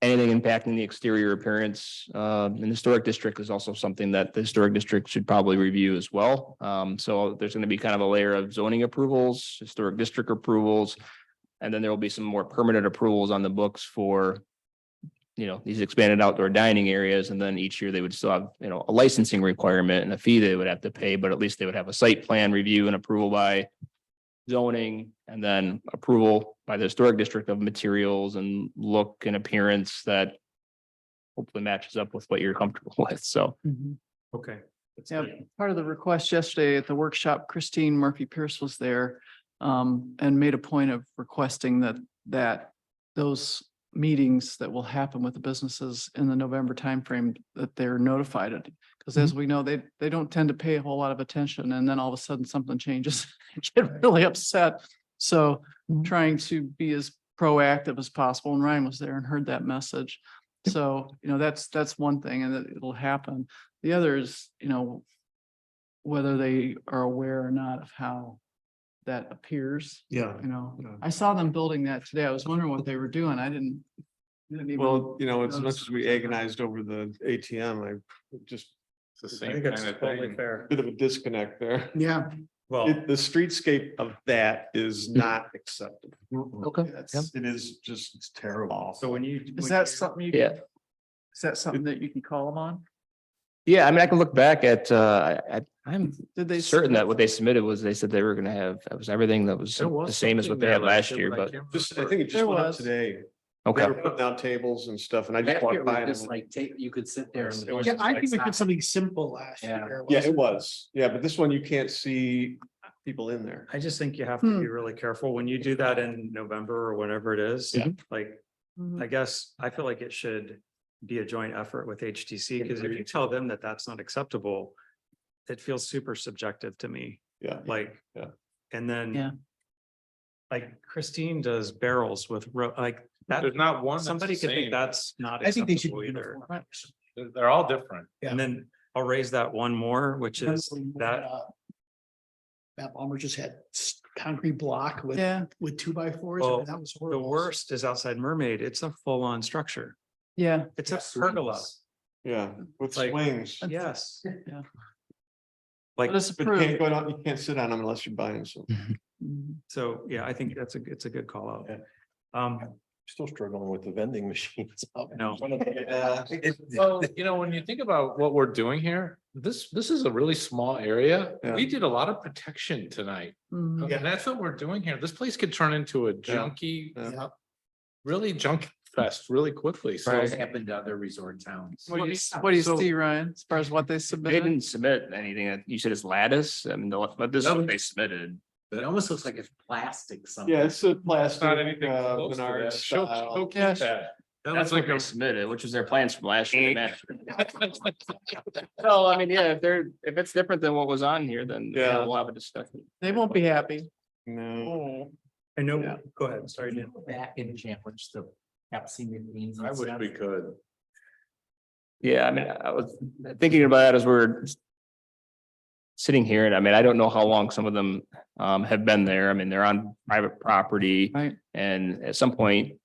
anything impacting the exterior appearance, in the historic district is also something that the historic district should probably review as well. So there's going to be kind of a layer of zoning approvals, historic district approvals, and then there will be some more permanent approvals on the books for, these expanded outdoor dining areas. And then each year they would still have, a licensing requirement and a fee they would have to pay, but at least they would have a site plan review and approval by zoning, and then approval by the historic district of materials and look and appearance that hopefully matches up with what you're comfortable with. So. Okay. That's Yeah, good. part of the request yesterday at the workshop, Christine Murphy Pierce was there and made a point of requesting that those meetings that will happen with the businesses in the November timeframe, that they're notified. Because as we know, they don't tend to pay a whole lot of attention, and then all of a sudden something changes, get really upset. So trying to be as proactive as possible, and Ryan was there and heard that message. So, that's one thing, and that it'll happen. The other is, whether they are aware or not of how that appears. yeah. I saw them building that today. I was wondering what they were doing. I didn't even. Well, as much notice as we agonized over the ATM, I just, It's the I same think it's kind of totally thing. fair. bit of a disconnect there. Yeah. Well, The streetscape of that is not acceptable. Okay. It is just, it's terrible. so when you. Is that something you? Yeah. Is that something that you can call them on? Yeah, I mean, I can look back at, I'm Did they? certain that what they submitted was, they said they were gonna have, it was everything that was There was the same as what something they there had last year, I but, can't Just, I remember. think it just There went up was. today. okay. They were putting out tables and stuff, and I just Last year walked by. was and just like, you could sit there. and- It was Yeah, just I like- think we did something simple last Yeah. year. Yeah, wasn't it was. Yeah, but this one you can't see people in there. I just think you have to be really careful when you do that in November or whatever it is. Yeah. Like, Mhm. I guess I feel like it should be a joint effort with HTC, because if you tell them that that's not acceptable, it feels super subjective to me, Yeah. like. Yeah. And then. Yeah. Like Christine does barrels with like that, There's not one. that's somebody the could think same. that's not I think they should acceptable be either. uniform. They're all different. And then I'll raise that one more, which is that, Matt Palmer just had concrete block with Yeah, 2x4s. Well, and that was the horrible. worst is outside Mermaid. It's a full-on structure. yeah. It's a pergola. Yeah, with Like- swings. Yes. Yeah. Like, But it's But you can't approved. go down, you can't sit on them unless you're buying some. Mhm. So, yeah, I think it's a good call out. Yeah. Still struggling with the vending machines. No. Well, you know, when you think about what we're doing here, this is a really small area. Yeah. We did a lot of protection tonight. Mhm. And that's what we're doing here. This place could turn into a junky, Yeah. really junk fest really quickly. So It's happened to other resort towns. What do you So- see, Ryan, as far as what they They submitted? didn't submit anything. You said it's lattice. I mean, but this is what they submitted. It almost looks like it's plastic something. Yeah, it's a it's plastic. not anything uh, close to Menards that. Show style. keep Yeah. that. That That's looks what like they a. submitted, which was their plans from last year. So, I mean, yeah, if it's different than what was on here, then yeah, Yeah. we'll have a discussion. They won't be happy. No. I know, Yeah. go ahead, sorry, Dan. Back and challenge the Pepsi machines. and I wish stuff. we could. Yeah, I mean, I was thinking about that as we're sitting here, and I mean, I don't know how long some of them have been there. I mean, they're on private property. Right. And at some point,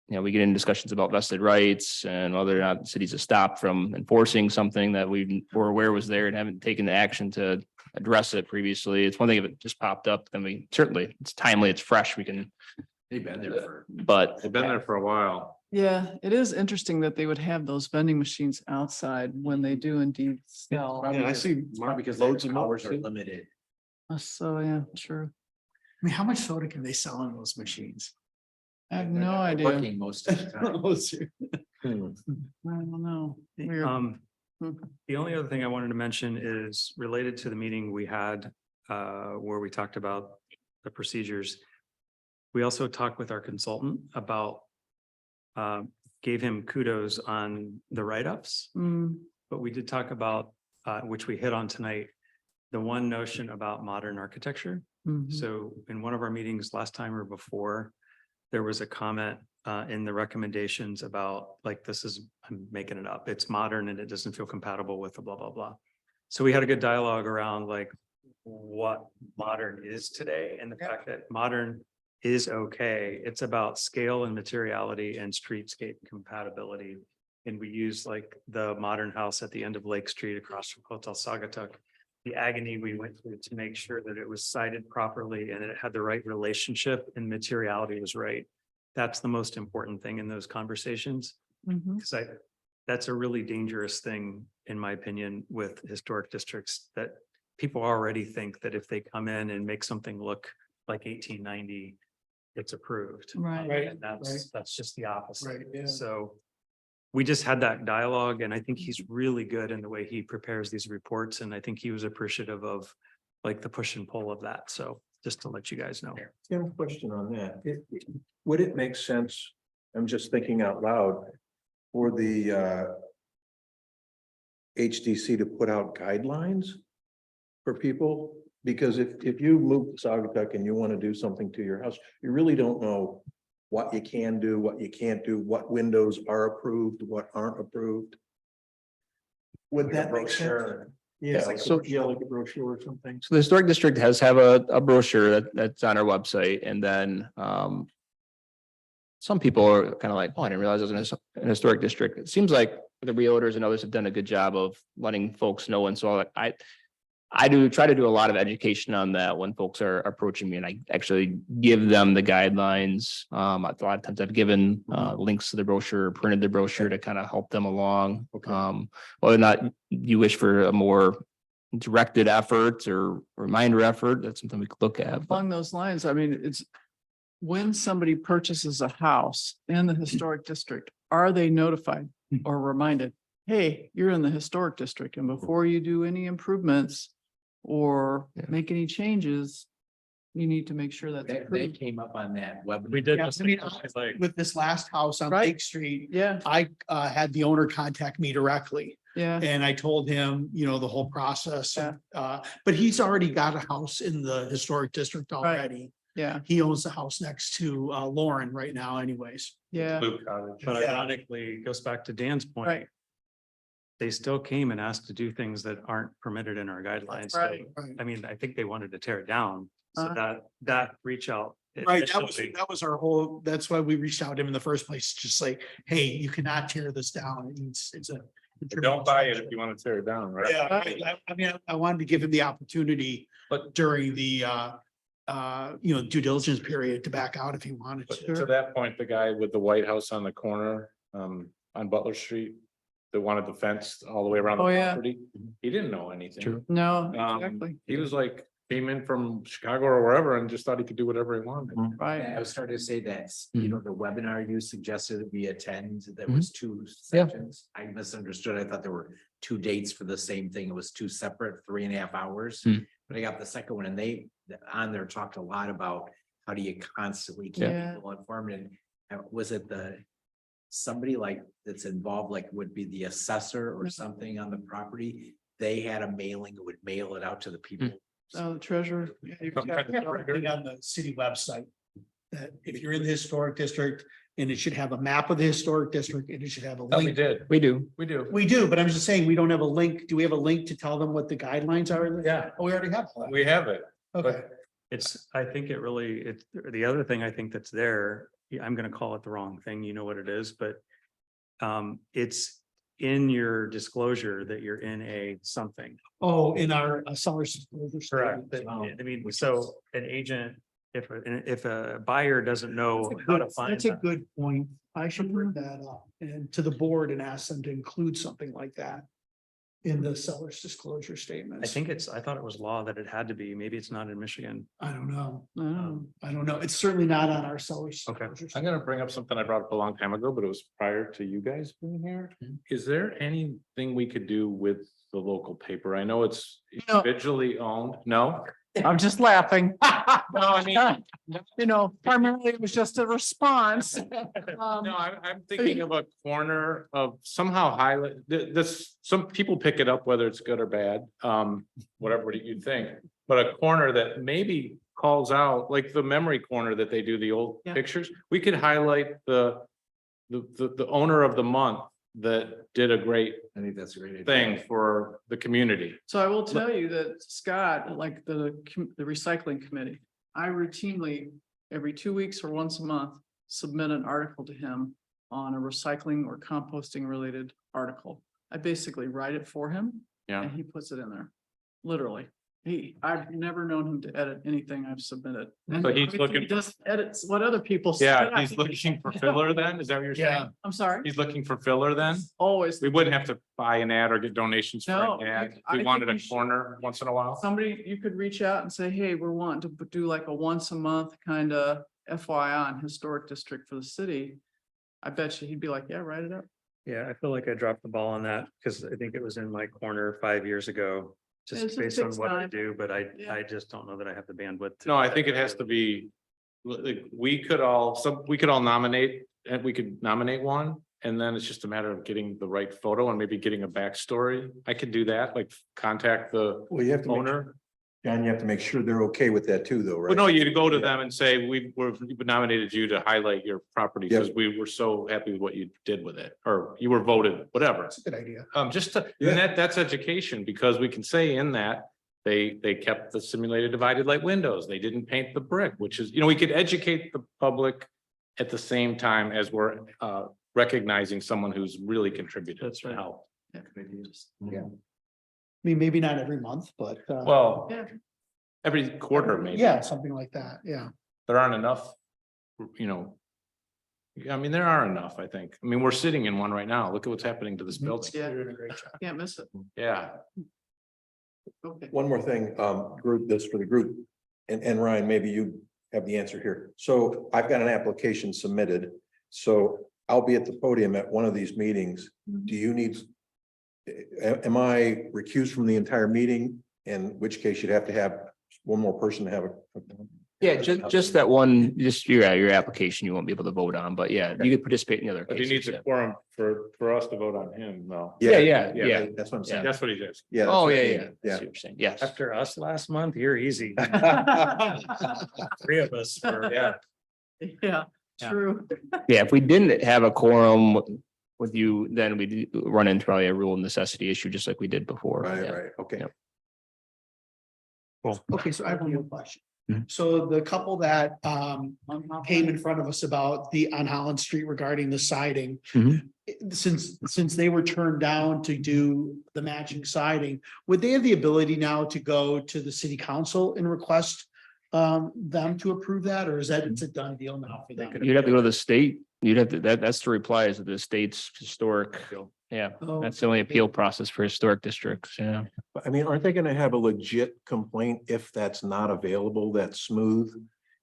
you know, we get into discussions about vested rights and whether or not the cities have stopped from enforcing something that we were aware was there and haven't taken the action to address it previously. It's one thing if it just popped up, then we certainly, it's timely, it's fresh, we can, They've been there for. but They've been there for a while. Yeah, it is interesting that they would have those vending machines outside when they do indeed sell. Yeah, I see Probably because loads their of hours are too. limited. So, yeah, true. I mean, how much soda can they sell in those machines? I have no idea. Working most of the time. I don't know. Weird. Hmm. The only other thing I wanted to mention is related to the meeting we had, where we talked about the procedures. We also talked with our consultant about, gave him kudos on the write-ups, Mm, but we did talk about, which we hit on tonight, the one notion about modern architecture. mhm. So in one of our meetings last time or before, there was a comment in the recommendations about like, this is, I'm making it up, it's modern and it doesn't feel compatible with the blah, blah, blah. So we had a good dialogue around like what modern is today and the fact that modern is okay. It's about scale and materiality and streetscape compatibility. And we use like the modern house at the end of Lake Street across from Hotel Sagatuck. The agony we went through to make sure that it was cited properly and it had the right relationship and materiality was right. That's the most important thing in those conversations. Mhm. Because that's a really dangerous thing, in my opinion, with historic districts, that people already think that if they come in and make something look like 1890, it's approved. Right. And that's just the opposite. Right, yeah. So we just had that dialogue and I think he's really good in the way he prepares these reports. And I think he was appreciative of like the push and pull of that. So just to let you guys know. Tim, question on that. Would it make sense, I'm just thinking out loud, for the HDC to put out guidelines for people? Because if you move to Sagatuck and you want to do something to your house, you really don't know what you can do, what you can't do, what windows are approved, what aren't approved. Would that make sense? Yeah, like, so- like a brochure or something. So the historic district has have a brochure that's on our website and then some people are kind of like, oh, I didn't realize it was an historic district. It seems like the realtors and others have done a good job of letting folks know. And so I do try to do a lot of education on that when folks are approaching me and I actually give them the guidelines. A lot of times I've given links to the brochure, printed the brochure to kind of help them along. Okay. Whether or not you wish for a more directed effort or reminder effort, that's something we could look at. But Along those lines, I mean, it's when somebody purchases a house in the historic district, are they notified or reminded? Hey, you're in the historic district and before you do any improvements or Yeah. make any changes, you need to make sure that's They approved. came up on that webinar. We did. Yeah, just- I mean, like, With this last house on Right. Lake Street, Yeah, I had the owner contact me directly. yeah. And I told him, you know, the whole process. Yeah. But he's already got a house in the historic district already. Yeah, He owns the house next to Lauren right now anyways. yeah, Blue Cottage. But Yeah. ironically, it goes back to Dan's point. right. They still came and asked to do things that aren't permitted in our guidelines. So, Right. I mean, I think they wanted to tear it down. So Uh-huh. that reach out. Right, initially- that was our whole, that's why we reached out to him in the first place, just like, hey, you cannot tear this down. It's Don't buy it if you want to tear it down, right? Yeah, I mean, I wanted to give him the opportunity, but during the, due diligence period to back out if he wanted But to. to that point, the guy with the White House on the corner, on Butler Street, that wanted the fence all the way around the Oh, yeah. property, he didn't know anything. True. No, Um, exactly. He was like, came in from Chicago or wherever and just thought he could do whatever he wanted. Right. I was starting to say that, Mhm. you know, the webinar you suggested that we attend, that was two Yeah. sections. I misunderstood. I thought there were two dates for the same thing. It was two separate 3.5 hours. Hmm. But I got the second one and they, on there talked a lot about how do you constantly keep Yeah. people informed and was it somebody like that's involved, like would be the assessor or something on the property? They had a mailing, would mail it out to the people. Oh, the treasurer. Yeah, you've got- Everything on the city website. That if you're in the historic district and it should have a map of the historic district and it should have a Oh, we link. did, We do. we do. We do, but I'm just saying, we don't have a link. Do we have a link to tell them what the guidelines are? Yeah. Oh, we already have. that. We have it. Okay. I think it really, the other thing I think that's there, I'm gonna call it the wrong thing, you know what it is, but. It's in your disclosure that you're in a something. Oh, in our seller's disclosure statement. But, I mean, so an agent, if a buyer doesn't know how to find That's a that. good point. I should bring that up and to the board and ask them to include something like that. In the seller's disclosure statement. I thought it was law that it had to be, maybe it's not in Michigan. I don't know. Oh. I don't know. It's certainly not on our seller's. Okay. disclosure I'm gonna bring up something I brought up a long time ago, but it was prior to you guys being here. Is there anything we could do with the local paper? I know it's No. individually owned. No? I'm just laughing. No, I mean, You know, primarily it was just a response. no, I'm thinking of a corner of somehow highlight, this, some people pick it up, whether it's good or bad, whatever you think. But a corner that maybe calls out, like the memory corner that they do the old Yeah. pictures, we could highlight the owner of the month that did a great I think that's a great idea. thing for the community. So I will tell you that Scott, like the recycling committee, I routinely, every 2 weeks or once a month, submit an article to him on a recycling or composting related article. I basically write it for him. Yeah. And he puts it in there, literally. I've never known him to edit anything I've submitted. And So he's looking- He does edits what other people. Yeah, submit. he's looking for filler then? Is that what you're saying? I'm sorry, He's looking for filler then? always. We wouldn't have to buy an ad or get donations for No, an ad. I We wanted think a we should. corner once in a while. Somebody, you could reach out and say, hey, we're wanting to do like a once a month kind of FYI on historic district for the city. I bet you he'd be like, yeah, write it up. Yeah, I feel like I dropped the ball on that because I think it was in my corner 5 years ago. It Just just based on takes what I time. do, but Yeah. I just don't know that I have the bandwidth. to No, do I that. think it has to be, like, we could all nominate, and we could nominate one. And then it's just a matter of getting the right photo and maybe getting a backstory. I could do that, like contact the Well, you have to, owner. John, you have to make sure they're okay with that too, though, right? But no, you'd go to Yeah. them and say, we've nominated you to highlight your property Yep. because we were so happy with what you did with it, or you were voted, whatever. That's a good idea. Just to, Yeah. and that's education, because we can say in that, they kept the simulated divided light windows. They didn't paint the brick, which is, we could educate the public at the same time as we're recognizing someone who's really contributed. That's right. to help. I mean, maybe not every month, but. Well, Yeah. every quarter maybe. Yeah, something like that. Yeah. There aren't enough, I mean, there are enough, I think. I mean, we're sitting in one right now. Look at what's happening to this building. Yeah, can't miss it. Yeah. Okay. One more thing, group, this for the group, and Ryan, maybe you have the answer here. So I've got an application submitted, so I'll be at the podium at one of these meetings. Do you need? Am I recused from the entire meeting? In which case you'd have to have one more person to have a. Yeah, just that one, just your application, you won't be able to vote on, but yeah, you could participate in the other But he needs cases. a quorum for us to vote on him, though. Yeah. That's what I'm saying. That's what he does. Yeah. Oh, that's yeah, what I yeah. mean. That's Yeah. what you're saying. Yes. After us last month, you're easy. 3 of us were, Yeah. Yeah, Yeah. true. Yeah, if we didn't have a quorum with you, then we'd run into probably a rule of necessity issue, just like we did before. Right, Yeah. right, okay. Yep. Okay, so I have one more question. So the couple that came in front of us about on Holland Street regarding the siding. Mhm. Since they were turned down to do the matching siding, would they have the ability now to go to the city council and request them to approve that, or is that it's a done deal now for them? You'd have to go to the state. You'd have to, that's the reply is the state's historic. Yeah, Oh, that's the only appeal process for historic districts. Yeah. I mean, aren't they gonna have a legit complaint if that's not available, that smooth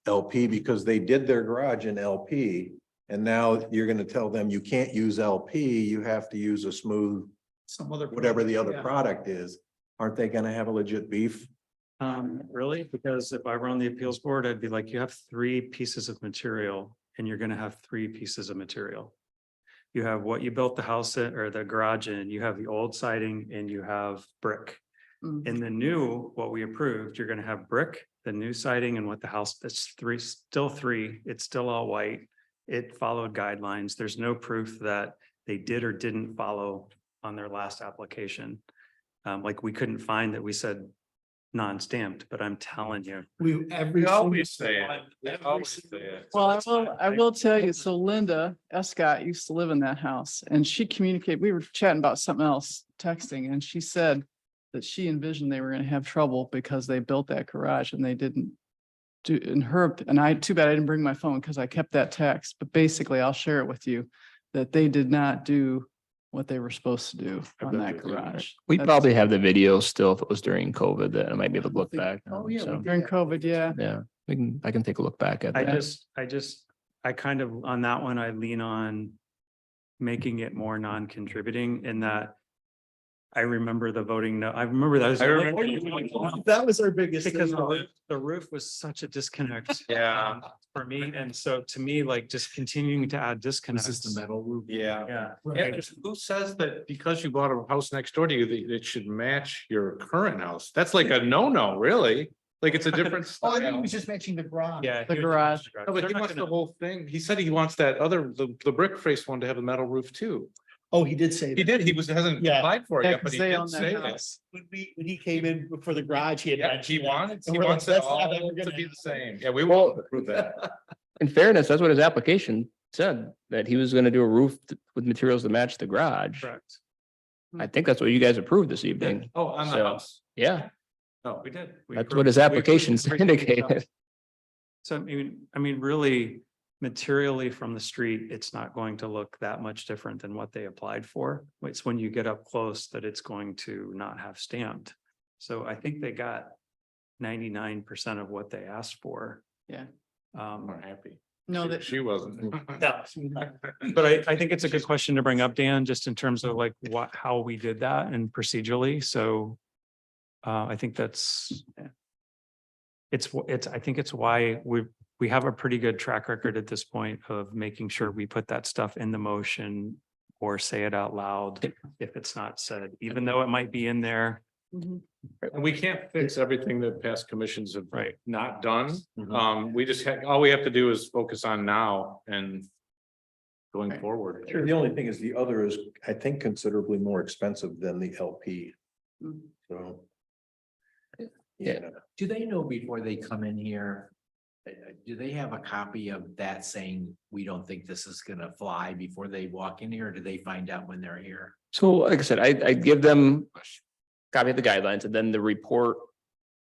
LP? Because they did their garage in LP. And now you're gonna tell them you can't use LP, you have to use a smooth, Some other. whatever the other Yeah. product is. Aren't they gonna have a legit beef? Really? Because if I were on the appeals board, I'd be like, you have 3 pieces of material and you're gonna have 3 pieces of material. You have what you built the house in or the garage in, you have the old siding and you have brick. Mhm. In the new, what we approved, you're gonna have brick, the new siding and what the house, that's 3, still 3, it's still all white. It followed guidelines. There's no proof that they did or didn't follow on their last application. Like we couldn't find that we said non-stamped, but I'm telling you. Every. say it. We always say it. Well, I will tell you, so Linda Escott used to live in that house and she communicated, we were chatting about something else, texting, and she said that she envisioned they were gonna have trouble because they built that garage and they didn't do, too bad I didn't bring my phone because I kept that text, but basically I'll share it with you that they did not do what they were supposed to do on that garage. We That's- probably have the video still if it was during COVID that I might be able to look back. Oh, yeah, So, we During COVID, yeah. yeah, I can take a look back at I that. I kind of, on that one, I lean on making it more non-contributing in that I remember the voting, no, I remember that. was- I remember. That was our biggest. Because thing. the roof was such a disconnect. Yeah. For me, and so to me, like just continuing to add This disconnects. is the metal roof. Yeah. Yeah. Yeah, just who says that because you bought a house next door to you, that it should match your current house? That's like a no-no, really. Like it's a different Oh, I think he style. was just mentioning the garage. Yeah. The huge garage. No, but They're he not wants the gonna- whole thing. He said he wants that other, the brick face one to have a metal roof too. Oh, he did say. He that. did, hasn't Yeah. applied for it Yeah, yet, but 'cause he they did own that say that. house. When he came in for the garage, he had. Yeah, mentioned he that. wants, And he we're like, wants it "That's not all ever to gonna be the happen." same. Yeah, we Well- won't approve that. In fairness, that's what his application said, that he was gonna do a roof with materials to match the garage. Correct. I think that's what you guys approved this evening. Oh, on the So- house. Yeah, Oh, We did. We that's approved- what his we approved applications everything else. indicated. So I mean, really materially from the street, it's not going to look that much different than what they applied for. It's when you get up close that it's going to not have stamped. So I think they got 99% of what they asked for. Yeah. I'm happy. No, that, She wasn't. But I think it's a good question to bring up, Dan, just in terms of like how we did that and procedurally. So I think that's I think it's why we have a pretty good track record at this point of making sure we put that stuff in the motion or say it out loud if it's not said, even though it might be in there. Mhm. And we can't fix everything that past commissions have Right. not done. Mhm. We just, all we have to do is focus on now and going forward. Sure. The only thing is the other is, I think, considerably more expensive than the LP. Mhm. So. Yeah. Do they know before they come in here? Do they have a copy of that saying, we don't think this is gonna fly before they walk in here? Or do they find out when they're here? So like I said, I give them a copy of the guidelines and then the report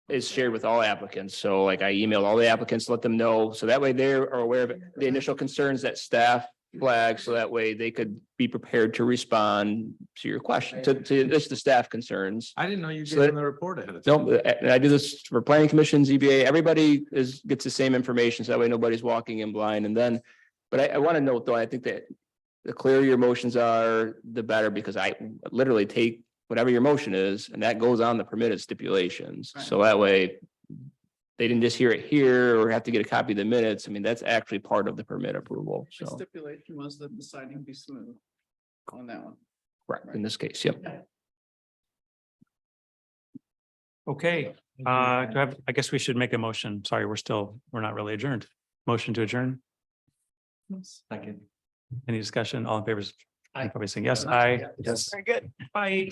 is shared with all applicants. So like I emailed all the applicants, let them know. So that way they are aware of the initial concerns that staff flagged. So that way they could be prepared to respond to your question, to just the staff concerns. I didn't know you So gave that- them the report ahead of time. No, and I do this for planning commission, ZBA, everybody gets the same information, so that way nobody's walking in blind, and then. But I want to note, though, I think that the clearer your motions are, the better, because I literally take whatever your motion is, and that goes on the permitted stipulations, so that way. They didn't just hear it here or have to get a copy of the minutes, I mean, that's actually part of the permit approval, the so, stipulation was that the siding be smooth on that one. correct, in this case, yep. Okay, I guess we should make a motion. Sorry, we're not really adjourned. Motion to adjourn. Second. Any discussion? All in favor? Aye. Probably saying yes. Aye. Yes. Very good. Bye.